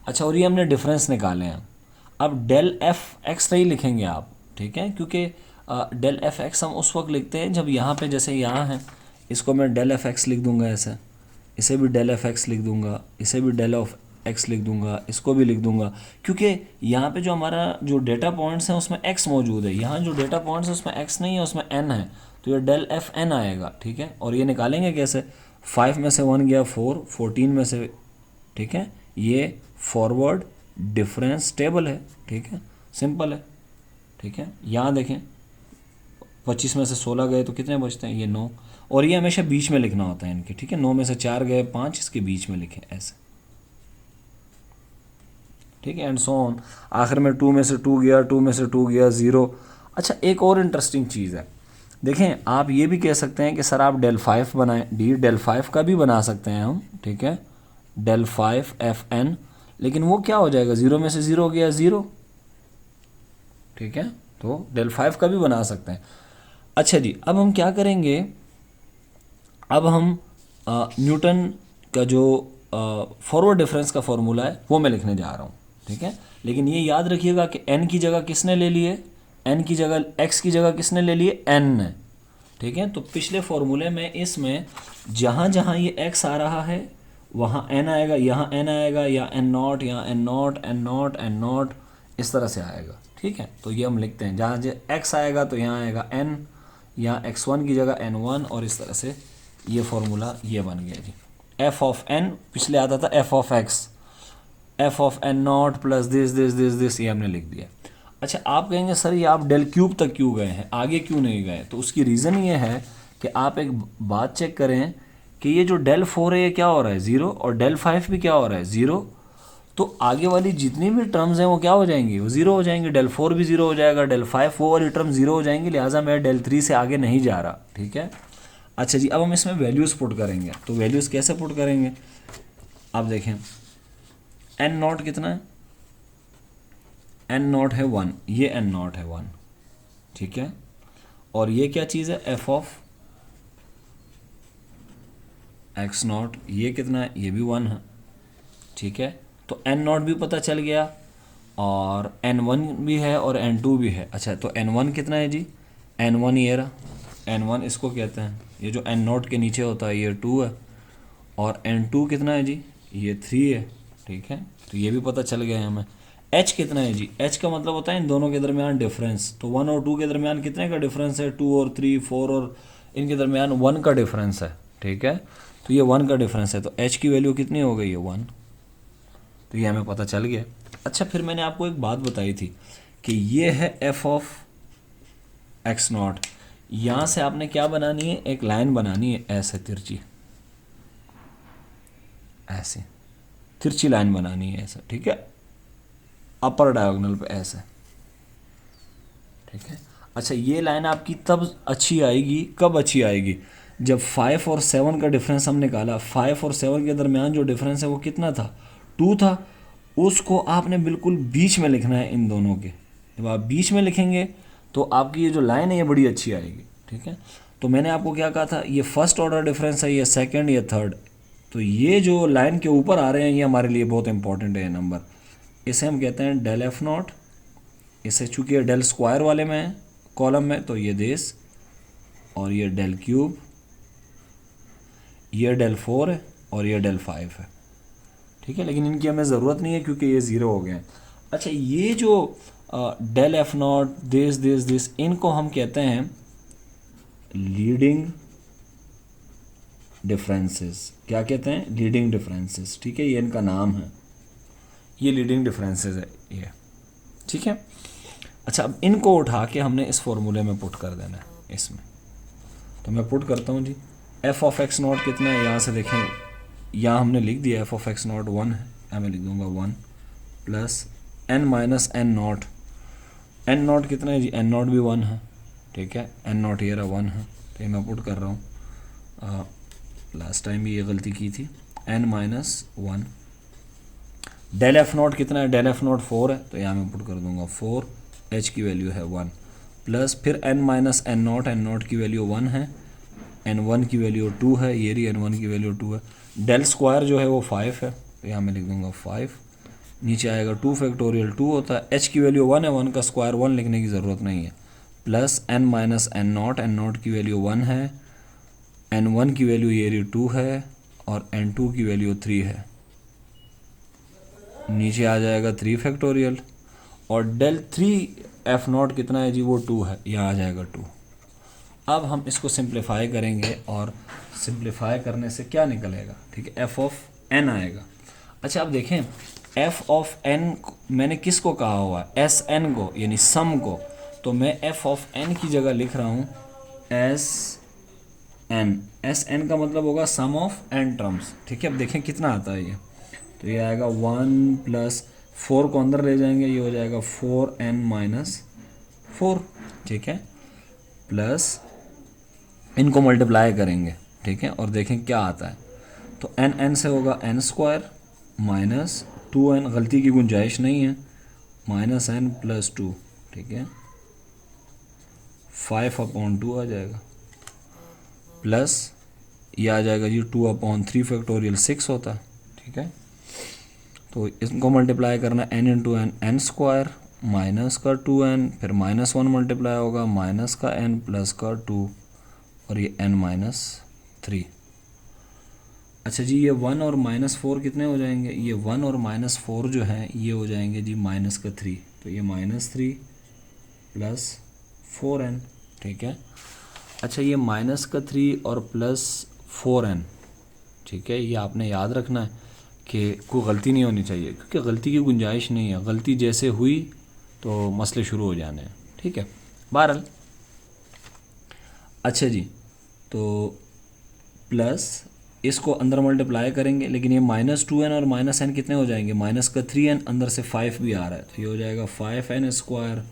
अच्छा और ये हमने डिफरेंस निकाले हैं, अब डेल एफ एक्स नहीं लिखेंगे आप, ठीक है, क्योंकि डेल एफ एक्स हम उस वक्त लिखते हैं जब यहाँ पे, जैसे यहाँ है, इसको मैं डेल एफ एक्स लिख दूंगा ऐसे, इसे भी डेल एफ एक्स लिख दूंगा, इसे भी डेल ऑफ एक्स लिख दूंगा, इसको भी लिख दूंगा, क्योंकि यहाँ पे जो हमारा जो डेटा पॉइंट्स हैं उसमें एक्स मौजूद है, यहाँ जो डेटा पॉइंट्स है उसमें एक्स नहीं है, उसमें एन है, तो ये डेल एफ एन आएगा, ठीक है। और ये निकालेंगे कैसे, 5 में से 1 गया 4, 14 में से, ठीक है, ये फॉरवर्ड डिफरेंस टेबल है, ठीक है, सिंपल है, ठीक है। यहाँ देखें 25 में से 16 गए तो कितने बचते हैं, ये 9, और ये हमेशा बीच में लिखना होता है इनके, ठीक है। 9 में से 4 गए 5, इसके बीच में लिखें ऐसे, ठीक है, एंड सो ऑन। आखिर में 2 में से 2 गया, 2 में से 2 गया 0। अच्छा एक और इंटरेस्टिंग चीज़ है, देखें आप ये भी कह सकते हैं कि सर आप डेल 5 बनाएं, डी डेल 5 का भी बना सकते हैं हम, ठीक है, del 5 fn, लेकिन वो क्या हो जाएगा, 0 में से 0 हो गया 0, ठीक है। तो del 5 का भी बना सकते हैं। अच्छा जी, अब हम क्या करेंगे, अब हम न्यूटन का जो फॉरवर्ड डिफरेंस का फॉर्मूला है वो मैं लिखने जा रहा हूँ, ठीक है। लेकिन ये याद रखिएगा कि n की जगह किसने ले लिए, n की जगह x की जगह किसने ले लिए, n ने, ठीक है। तो पिछले फॉर्मूले में इसमें जहाँ जहाँ ये x आ रहा है वहाँ n आएगा, यहाँ n आएगा, या n नॉट, यहाँ n not, n not, n not, इस तरह से आएगा, ठीक है। तो ये हम लिखते हैं, जहाँ x आएगा तो यहाँ आएगा n, यहाँ x1 की जगह n1, और इस तरह से ये फॉर्मूला ये बन गया जी। f ऑफ n पिछले आता था f of x, f of n not plus this this this this, ये हमने लिख दिया। अच्छा, आप कहेंगे सर ये आप डेल क्यूब तक क्यों गए हैं, आगे क्यों नहीं गए, तो उसकी रीज़न ये है कि आप एक बात चेक करें कि ये जो डेल 4 है ये क्या हो रहा है 0, और डेल 5 भी क्या हो रहा है 0, तो आगे वाली जितनी भी टर्म्स हैं वो क्या हो जाएंगी, वो 0 हो जाएंगी, डेल 4 भी 0 हो जाएगा, डेल 5 वो वाली टर्म 0 हो जाएंगी, लिहाजा मैं डेल 3 से आगे नहीं जा रहा, ठीक है। अच्छा जी, अब हम इसमें वैल्यूज़ पुट करेंगे, तो वैल्यूज़ कैसे पुट करेंगे, आप देखें n नॉट कितना है, n नॉट है 1, ये n नॉट है 1, ठीक है। और ये क्या चीज़ है, f ऑफ x नॉट, ये कितना है, ये भी 1 है, ठीक है। तो n नॉट भी पता चल गया, और n1 भी है और n2 भी है। अच्छा, तो n1 कितना है जी, n1 ये रहा, n1 इसको कहते हैं, ये जो n नॉट के नीचे होता है ये 2 है, और n2 कितना है जी, ये 3 है, ठीक है। तो ये भी पता चल गया है हमें। h कितना है जी, h का मतलब होता है इन दोनों के दरमियान डिफरेंस, तो 1 और 2 के दरमियान कितने का डिफरेंस है, 2 और 3, 4, और इनके दरमियान 1 का डिफरेंस है, ठीक है। तो ये 1 का डिफरेंस है, तो h की वैल्यू कितनी हो गई है 1, तो ये हमें पता चल गया। अच्छा, फिर मैंने आपको एक बात बताई थी कि ये है f ऑफ x नॉट, यहाँ से आपने क्या बनानी है, एक लाइन बनानी है ऐसे तिरछी, ऐसे तिरछी लाइन बनानी है ऐसे, ठीक है, अपर डायगोनल पे ऐसे, ठीक है। अच्छा, ये लाइन आपकी तब अच्छी आएगी, कब अच्छी आएगी, जब 5 और 7 का डिफरेंस हम निकाला, 5 और 7 के दरमियान जो डिफरेंस है वो कितना था, 2 था, उसको आपने बिल्कुल बीच में लिखना है इन दोनों के। जब आप बीच में लिखेंगे तो आपकी ये जो लाइन है ये बड़ी अच्छी आएगी, ठीक है। तो मैंने आपको क्या कहा था, ये फर्स्ट ऑर्डर डिफरेंस है, ये सेकंड, ये थर्ड, तो ये जो लाइन के ऊपर आ रहे हैं ये हमारे लिए बहुत इंपॉर्टेंट है ये नंबर, इसे हम कहते हैं डेल एफ नॉट, इसे चूँकि डेल स्क्वायर वाले में है कॉलम में, तो ये दिस, और ये डेल क्यूब, ये डेल 4 है, और ये डेल 5 है, ठीक है। लेकिन इनकी हमें ज़रूरत नहीं है क्योंकि ये 0 हो गए हैं। अच्छा, ये जो del f naught, this this this, इनको हम कहते हैं लीडिंग डिफरेंसेस, क्या कहते हैं, लीडिंग डिफरेंसेस, ठीक है, ये इनका नाम है, ये लीडिंग डिफरेंसेस है ये, ठीक है। अच्छा, अब इनको उठा के हमने इस फॉर्मूले में पुट कर देना है इसमें, तो मैं पुट करता हूँ जी। एफ ऑफ एक्स नॉट कितना है, यहाँ से देखें, यहाँ हमने लिख दिया एफ ऑफ एक्स नॉट 1 है, यहाँ मैं लिख दूँगा 1 plus n minus n naught, n naught कितना है जी, एन नॉट भी 1 है, ठीक है, एन नॉट ये रहा 1 है, तो ये मैं पुट कर रहा हूँ, लास्ट टाइम भी ये गलती की थी, n minus 1, del f naught कितना है, डेल एफ नॉट 4 है, तो यहाँ मैं पुट कर दूँगा 4, h की वैल्यू है 1, प्लस फिर n माइनस एन नॉट की वैल्यू 1 है, n1 की वैल्यू 2 है, ये रही n1 की वैल्यू 2 है, डेल स्क्वायर जो है वो 5 है, तो यहाँ मैं लिख दूँगा 5, नीचे आएगा 2 फैक्टोरियल 2 होता है, h की वैल्यू 1 है, 1 का स्क्वायर 1 लिखने की ज़रूरत नहीं है, plus n minus n naught की वैल्यू 1 है, n1 की वैल्यू ये रही 2 है, और n2 की वैल्यू 3 है, नीचे आ जाएगा 3 फैक्टोरियल, और डेल 3 एफ नॉट कितना है जी, वो 2 है, यहाँ आ जाएगा 2। अब हम इसको सिंप्लीफाई करेंगे, और सिंप्लीफाई करने से क्या निकलेगा, ठीक है, एफ ऑफ एन आएगा। अच्छा, अब देखें एफ ऑफ एन मैंने किसको कहा हुआ है, एस एन को, यानी सम को, तो मैं एफ ऑफ एन की जगह लिख रहा हूँ एस एन, एस एन का मतलब होगा सम ऑफ एन टर्म्स, ठीक है। अब देखें कितना आता है ये, तो ये आएगा 1 प्लस 4 को अंदर ले जाएंगे, ये हो जाएगा 4n माइनस 4, ठीक है, प्लस इनको मल्टीप्लाई करेंगे, ठीक है, और देखें क्या आता है, तो एन एन से होगा एन स्क्वायर माइनस 2n, गलती की गुंजाइश नहीं है, माइनस एन प्लस 2, ठीक है, 5/2 आ जाएगा, प्लस ये आ जाएगा जी 2/3 फैक्टोरियल 6 होता है, ठीक है। तो इसको मल्टीप्लाई करना n into n, n square minus का 2n, फिर -1 मल्टीप्लाई होगा माइनस का n प्लस का 2, और ये n-3। अच्छा जी, ये 1 और -4 कितने हो जाएंगे, ये 1 और -4 जो है ये हो जाएंगे जी -3, तो ये -3 प्लस 4n, ठीक है। अच्छा, ये -3 और प्लस 4n, ठीक है, ये आपने याद रखना है कि कोई गलती नहीं होनी चाहिए, क्योंकि गलती की गुंजाइश नहीं है, गलती जैसे हुई तो मसले शुरू हो जाने हैं, ठीक है। बहरहाल अच्छा जी, तो प्लस इसको अंदर मल्टीप्लाई करेंगे, लेकिन ये -2n और -n कितने हो जाएंगे, -3n, अंदर से 5 भी आ रहा है, तो ये हो जाएगा 5n स्क्वायर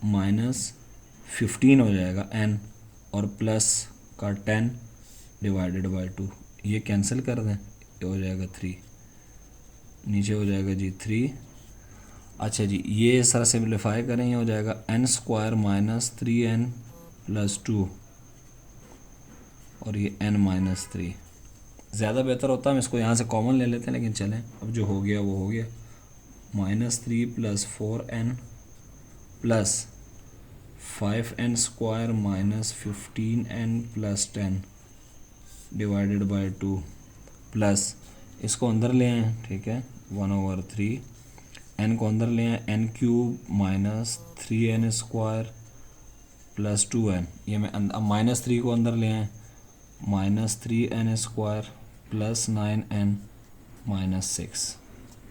-15 हो जाएगा n, और प्लस का 10 डिवाइडेड बाई 2, ये कैंसिल कर दें, ये हो जाएगा 3, नीचे हो जाएगा जी 3। अच्छा जी, ये इस तरह सिम्प्लीफाई करें, ये हो जाएगा n स्क्वायर -3n प्लस 2, और ये n-3। ज़्यादा बेहतर होता है हम इसको यहाँ से कॉमन ले लेते हैं, लेकिन चलें, अब जो हो गया वो हो गया, -3 plus 4n plus 5n square -15n plus 10 divided by 2, plus इसको अंदर ले आए, ठीक है, 1/3, n को अंदर ले आए, n³ -3n square plus 2n, ये मैं अब -3 को अंदर ले आए, -3n स्क्वायर प्लस 9n -6,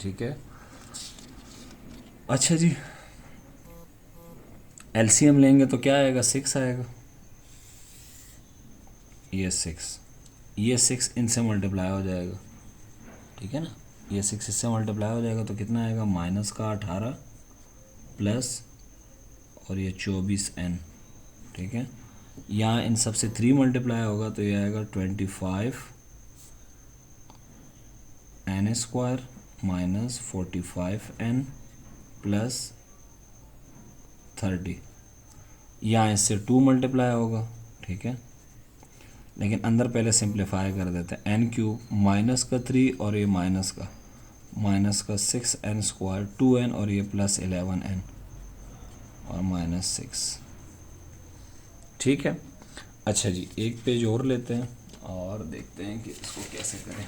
ठीक है। अच्छा जी, एलसीएम लेंगे तो क्या आएगा, 6 आएगा, ये 6 इनसे मल्टीप्लाई हो जाएगा, ठीक है ना, ये 6 इससे मल्टीप्लाई हो जाएगा तो कितना आएगा, -18 प्लस, और ये 24n, ठीक है। यहाँ इन सब से 3 मल्टीप्लाई होगा तो ये आएगा 25n स्क्वायर -45n प्लस 30, यहाँ इससे 2 मल्टीप्लाई होगा, ठीक है, लेकिन अंदर पहले सिंप्लीफाई कर देते हैं, n³ -3 और ये माइनस का 6n स्क्वायर 2n, और ये प्लस 11n और -6, ठीक है। अच्छा जी, एक पेज और लेते हैं और देखते हैं कि इसको कैसे करें।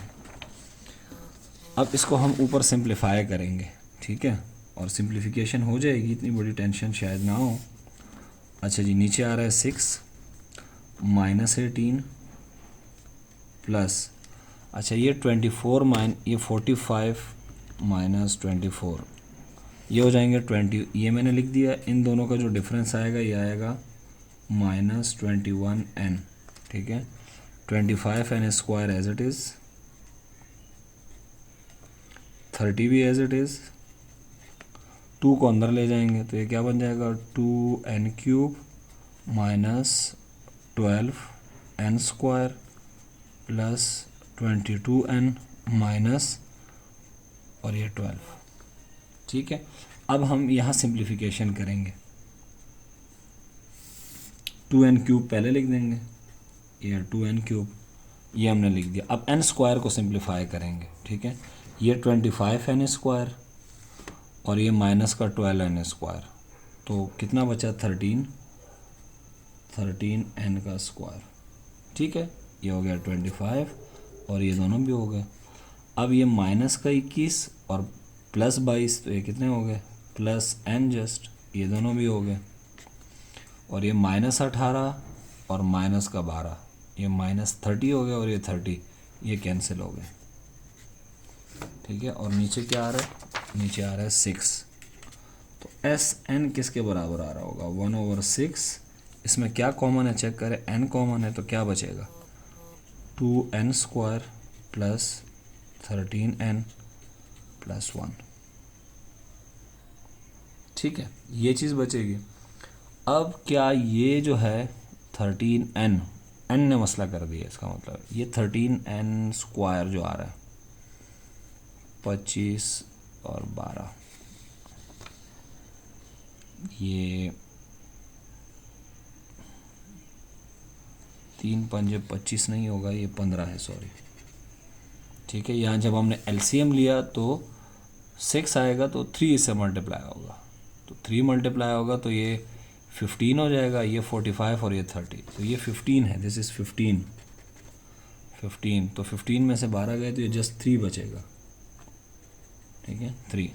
अब इसको हम ऊपर सिंप्लीफाई करेंगे, ठीक है, और सिंप्लीफिकेशन हो जाएगी, इतनी बड़ी टेंशन शायद ना हो। अच्छा जी, नीचे आ रहा है 6 -18 प्लस, अच्छा ये 45 -24, ये हो जाएंगे 20, ये मैंने लिख दिया, इन दोनों का जो डिफरेंस आएगा ये आएगा -21n, ठीक है, 25n square as it is, 30 भी एज इट इज़, 2 को अंदर ले जाएंगे तो ये क्या बन जाएगा, 2n³ -12n square plus 22n minus, और ये 12, ठीक है। अब हम यहाँ सिंप्लीफिकेशन करेंगे, 2n³ पहले लिख देंगे, ये 2n³ ये हमने लिख दिया। अब n स्क्वायर को सिंप्लीफाई करेंगे, ठीक है, ये 25n स्क्वायर और ये माइनस का 12n स्क्वायर, तो कितना बचा, 13n का स्क्वायर, ठीक है, ये हो गया 25 और ये दोनों भी हो गए। अब ये माइनस का 21 और प्लस 22, तो ये कितने हो गए, प्लस n जस्ट, ये दोनों भी हो गए, और ये -18 और माइनस का 12, ये -30 हो गया, और ये 30, ये कैंसिल हो गए, ठीक है। और नीचे क्या आ रहा है, नीचे आ रहा है 6, तो Sn किसके बराबर आ रहा होगा, 1/6, इसमें क्या कॉमन है चेक करें, n कॉमन है तो क्या बचेगा, 2n square plus 13n plus 1, ठीक है, ये चीज़ बचेगी। अब क्या ये जो है 13n n ने मसला कर दिया, इसका मतलब ये 13n स्क्वायर जो आ रहा है 25 और 12, ये 3 पंजे 25 नहीं होगा, ये 15 है, सॉरी। ठीक है, यहाँ जब हमने एलसीएम लिया तो 6 आएगा तो 3 इससे मल्टीप्लाई होगा, तो 3 मल्टीप्लाई होगा तो ये 15 हो जाएगा, ये 45 और ये 30, तो ये 15 है, दिस इज़ 15। तो 15 में से 12 गए तो ये जस्ट 3 बचेगा। ठीक है, 3।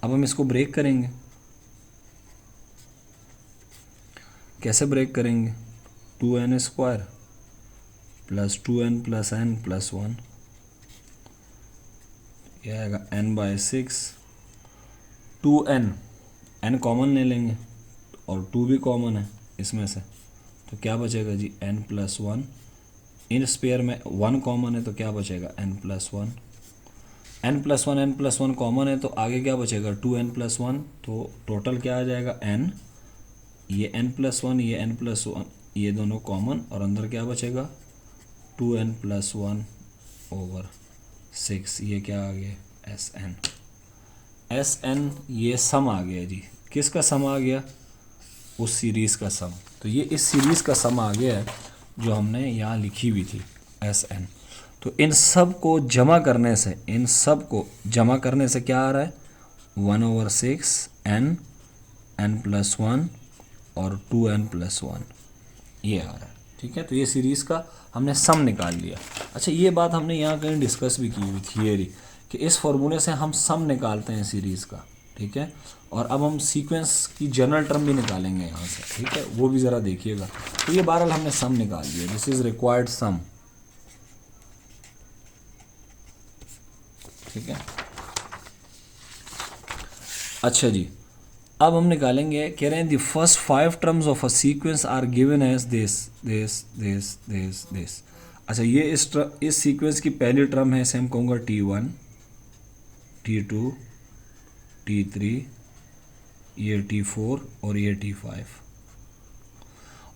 अब हम इसको ब्रेक करेंगे। कैसे ब्रेक करेंगे? 2n square plus 2n plus n plus 1, यह आएगा n/6। 2n, n कॉमन ले लेंगे और 2 भी कॉमन है इसमें से, तो क्या बचेगा जी n+1। इन स्पेयर में 1 कॉमन है तो क्या बचेगा n+1। n+1 कॉमन है तो आगे क्या बचेगा 2n+1, तो टोटल क्या आ जाएगा n, ये n+1 ये n+1 ये दोनों कॉमन, और अंदर क्या बचेगा 2n+1 ओवर 6, ये क्या आ गया Sn। ये सम आ गया जी, किसका सम आ गया? उस सीरीज़ का सम। तो ये इस सीरीज़ का सम आ गया है जो हमने यहाँ लिखी हुई थी Sn। तो इन सब को जमा करने से क्या आ रहा है 1/6 n+1 और 2n+1 ये आ रहा है। ठीक है, तो ये सीरीज़ का हमने सम निकाल लिया। अच्छा, ये बात हमने यहाँ कहीं डिस्कस भी की हुई थियरी कि इस फॉर्मूले से हम सम निकालते हैं सीरीज़ का। ठीक है, और अब हम सीक्वेंस की जनरल टर्म भी निकालेंगे यहाँ से। ठीक है, वो भी ज़रा देखिएगा। तो ये बहरहाल हमने सम निकाल लिया, दिस इज़ रिक्वायर्ड सम। ठीक है, अच्छा जी, अब हम निकालेंगे, कह रहे हैं the first 5 terms of a sequence are given as this. अच्छा, ये इस सीक्वेंस की पहली टर्म है, इसे हम कहूँगा T1, T2, T3, ये T4 और ये T5।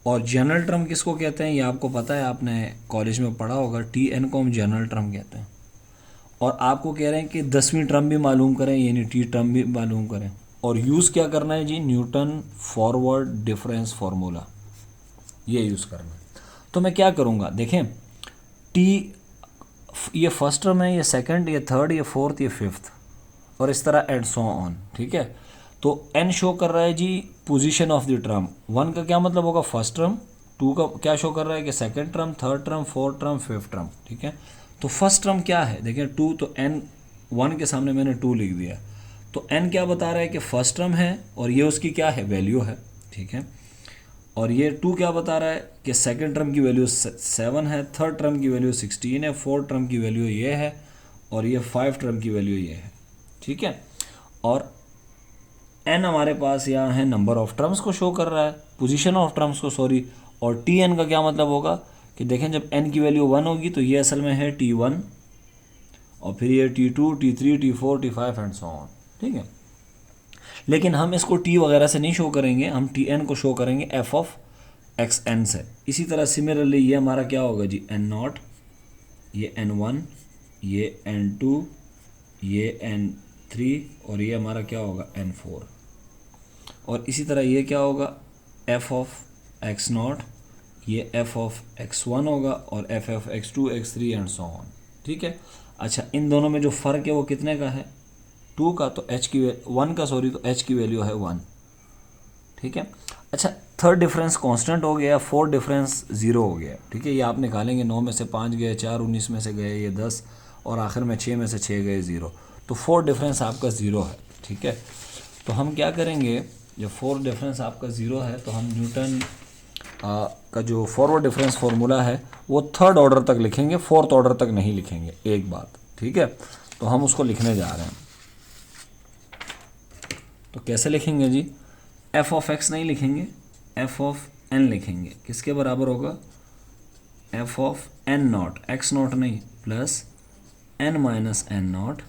और जनरल टर्म किसको कहते हैं ये आपको पता है, आपने कॉलेज में पढ़ा होगा, Tn को हम जनरल टर्म कहते हैं। और आपको कह रहे हैं कि 10वीं टर्म भी मालूम करें, यानी टी टर्म भी मालूम करें, और यूज़ क्या करना है जी, न्यूटन फॉरवर्ड डिफरेंस फार्मूला, ये यूज़ करना है। तो मैं क्या करूँगा, देखें टी, ये फर्स्ट टर्म है, ये सेकंड, ये थर्ड, ये फोर्थ, ये फिफ्थ, और इस तरह एंड सो ऑन। ठीक है, तो एन शो कर रहा है जी पोजीशन ऑफ द टर्म। 1 का क्या मतलब होगा फर्स्ट टर्म, 2 का क्या शो कर रहा है कि second term, third term, fourth term, fifth term. ठीक है, तो फर्स्ट टर्म क्या है, देखिए 2, तो एन 1 के सामने मैंने 2 लिख दिया, तो एन क्या बता रहा है कि फर्स्ट टर्म है और ये उसकी क्या है, वैल्यू है। ठीक है, और ये 2 क्या बता रहा है कि सेकंड टर्म की वैल्यू 7 है, थर्ड टर्म की वैल्यू 16 है, फोर्थ टर्म की वैल्यू ये है, और ये 5 टर्म की वैल्यू ये है। ठीक है, और एन हमारे पास यहाँ है नंबर ऑफ टर्म्स को शो कर रहा है, पोजीशन ऑफ टर्म्स को, सॉरी। और टी एन का क्या मतलब होगा कि देखें जब एन की वैल्यू 1 होगी तो ये असल में है T1, और फिर ये T2, T3, T4, T5 and so on. ठीक है, लेकिन हम इसको टी वगैरह से नहीं शो करेंगे, हम Tn को शो करेंगे f(xn) से। इसी तरह सिमिलरली ये हमारा क्या होगा जी n0, ये n1, ये n2, ये n3, और ये हमारा क्या होगा n4। और इसी तरह ये क्या होगा f(x0), ये f(x1) होगा, और f(x2), x3 and so on. ठीक है, अच्छा, इन दोनों में जो फ़र्क है वो कितने का है, 2 का, तो h की 1 का, सॉरी, तो h की वैल्यू है 1। ठीक है, अच्छा, थर्ड डिफरेंस कांस्टेंट हो गया, फोर्थ डिफरेंस 0 हो गया। ठीक है, ये आप निकालेंगे, 9 में से 5 गए, 4 19 में से गए, ये 10, और आखिर में 6 में से 6 गए 0, तो फोर्थ डिफरेंस आपका 0 है। ठीक है, तो हम क्या करेंगे, जब फोर्थ डिफरेंस आपका 0 है तो हम न्यूटन का जो फॉरवर्ड डिफरेंस फार्मूला है वो थर्ड ऑर्डर तक लिखेंगे, फोर्थ ऑर्डर तक नहीं लिखेंगे, एक बात। ठीक है, तो हम उसको लिखने जा रहे हैं। तो कैसे लिखेंगे जी, f(x) नहीं लिखेंगे, f(n) लिखेंगे। किसके बराबर होगा, f(n0), x0 नहीं, plus n-n0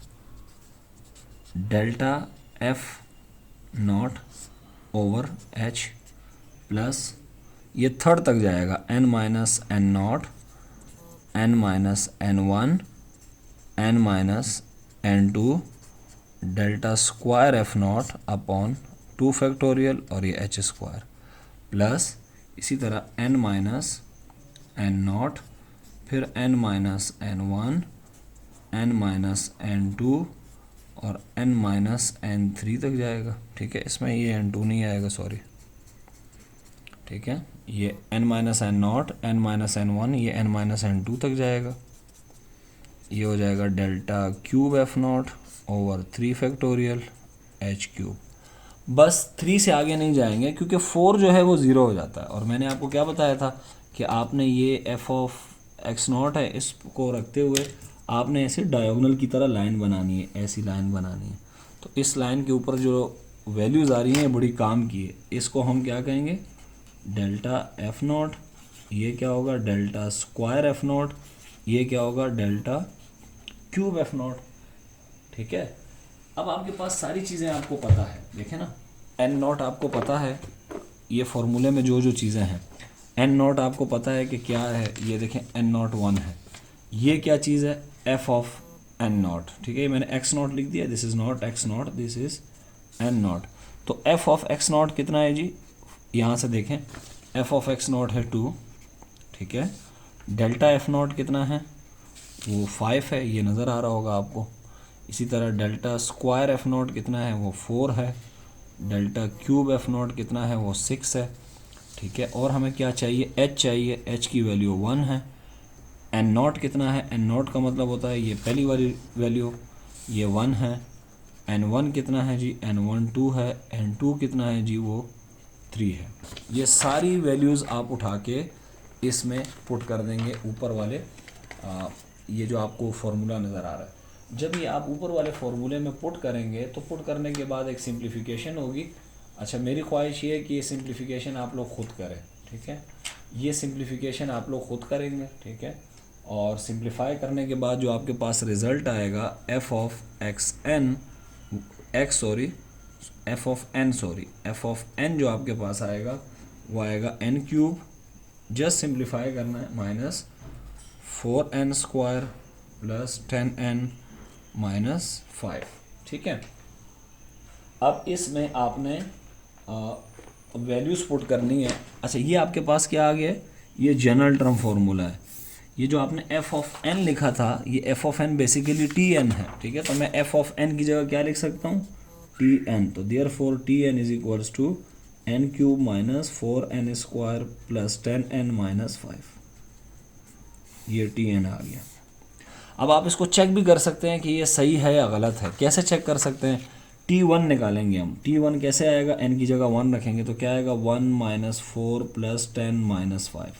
delta f0 over h plus ये थर्ड तक जाएगा, n minus n naught, n minus n one, n minus n two, delta square f naught upon 2 factorial और ये h स्क्वायर, प्लस इसी तरह n minus n naught, फिर n minus n one, n minus n two और n minus n three तक जाएगा। ठीक है, इसमें ये n2 नहीं आएगा, सॉरी। ठीक है, ये n minus n naught, n minus n one, ये n माइनस एन टू तक जाएगा। ये हो जाएगा delta cube f naught over 3 factorial h cube. बस 3 से आगे नहीं जाएंगे क्योंकि 4 जो है वो ज़ीरो हो जाता है। और मैंने आपको क्या बताया था कि आपने ये f ऑफ x नॉट है, इसको रखते हुए आपने ऐसे डायगोनल की तरह लाइन बनानी है, ऐसी लाइन बनानी है। तो इस लाइन के ऊपर जो वैल्यूज़ आ रही हैं बड़ी काम की है, इसको हम क्या कहेंगे, डेल्टा एफ नॉट। ये क्या होगा, डेल्टा स्क्वायर एफ नॉट। ये क्या होगा, डेल्टा क्यूब एफ नॉट। ठीक है, अब आपके पास सारी चीज़ें आपको पता है, देखें ना, एन नॉट आपको पता है, ये फॉर्मूले में जो जो चीज़ें हैं, एन नॉट आपको पता है कि क्या है, ये देखें एन नॉट 1 है। ये क्या चीज़ है, एफ ऑफ एन नॉट। ठीक है, मैंने एक्स नॉट लिख दिया, this is not x not, this is an not. तो एफ ऑफ एक्स नॉट कितना है जी, यहाँ से देखें, एफ ऑफ एक्स नॉट है 2। ठीक है, डेल्टा एफ नॉट कितना है, वो 5 है, ये नज़र आ रहा होगा आपको। इसी तरह डेल्टा स्क्वायर एफ नॉट कितना है, वो 4 है। डेल्टा क्यूब एफ नॉट कितना है, वो 6 है। ठीक है, और हमें क्या चाहिए, एच चाहिए, एच की वैल्यू 1 है। एन नॉट कितना है, एन नॉट का मतलब होता है ये पहली वाली वैल्यू, ये 1 है। एन वन कितना है जी, एन वन 2 है। एन टू कितना है जी, वो 3 है। ये सारी वैल्यूज़ आप उठा के इसमें पुट कर देंगे ऊपर वाले ये जो आपको फॉर्मूला नज़र आ रहा है। जब ये आप ऊपर वाले फॉर्मूले में पुट करेंगे तो पुट करने के बाद एक सिंप्लीफिकेशन होगी। अच्छा, मेरी ख्वाहिश ये है कि ये सिंप्लीफिकेशन आप लोग खुद करें। ठीक है, ये सिंप्लीफिकेशन आप लोग खुद करेंगे। ठीक है, और सिंप्लीफाई करने के बाद जो आपके पास रिज़ल्ट आएगा, f of x n, x sorry f of n, sorry f of n जो आपके पास आएगा वो आएगा एन क्यूब, जस्ट सिंप्लीफाई करना है, minus 4n square plus 10n minus 5। ठीक है, अब इसमें आपने वैल्यूज पुट करनी है। अच्छा, ये आपके पास क्या आ गया है, ये जनरल टर्म फार्मूला है। ये जो आपने एफ ऑफ एन लिखा था, ये f of n basically t n है। ठीक है, तो मैं एफ ऑफ एन की जगह क्या लिख सकता हूँ, टी एन। तो therefore t n is equals to n cube minus 4n square plus 10n minus 5। ये टी एन आ गया। अब आप इसको चेक भी कर सकते हैं कि ये सही है या गलत है। कैसे चेक कर सकते हैं, T1 निकालेंगे हम। T1 कैसे आएगा, n की जगह 1 रखेंगे तो क्या आएगा, 1 माइनस 4 प्लस 10 माइनस 5।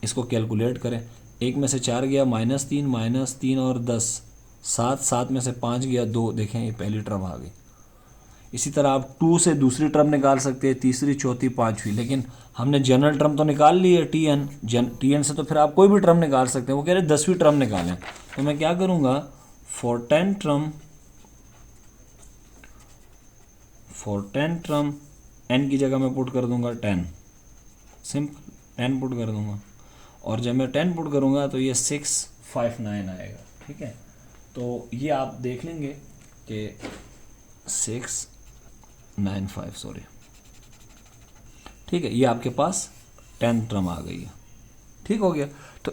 इसको कैलकुलेट करें, एक में से 4 गया -3, -3 और 10 7, 7 में से 5 गया 2, देखें ये पहली टर्म आ गई। इसी तरह आप 2 से दूसरी टर्म निकाल सकते हैं, तीसरी, चौथी, पाँचवीं, लेकिन हमने जनरल टर्म तो निकाल ली है टी एन से, तो फिर आप कोई भी टर्म निकाल सकते हैं। वो कह रहे 10वीं टर्म निकालें, तो मैं क्या करूँगा, फॉर 10 टर्म एन की जगह मैं पुट कर दूंगा 10, सिंपल 10 पुट कर दूंगा। और जब मैं 10 पुट करूँगा तो ये 659 आएगा। ठीक है, तो ये आप देख लेंगे कि 695, सॉरी। ठीक है, ये आपके पास 10 टर्म आ गई है। ठीक हो गया। तो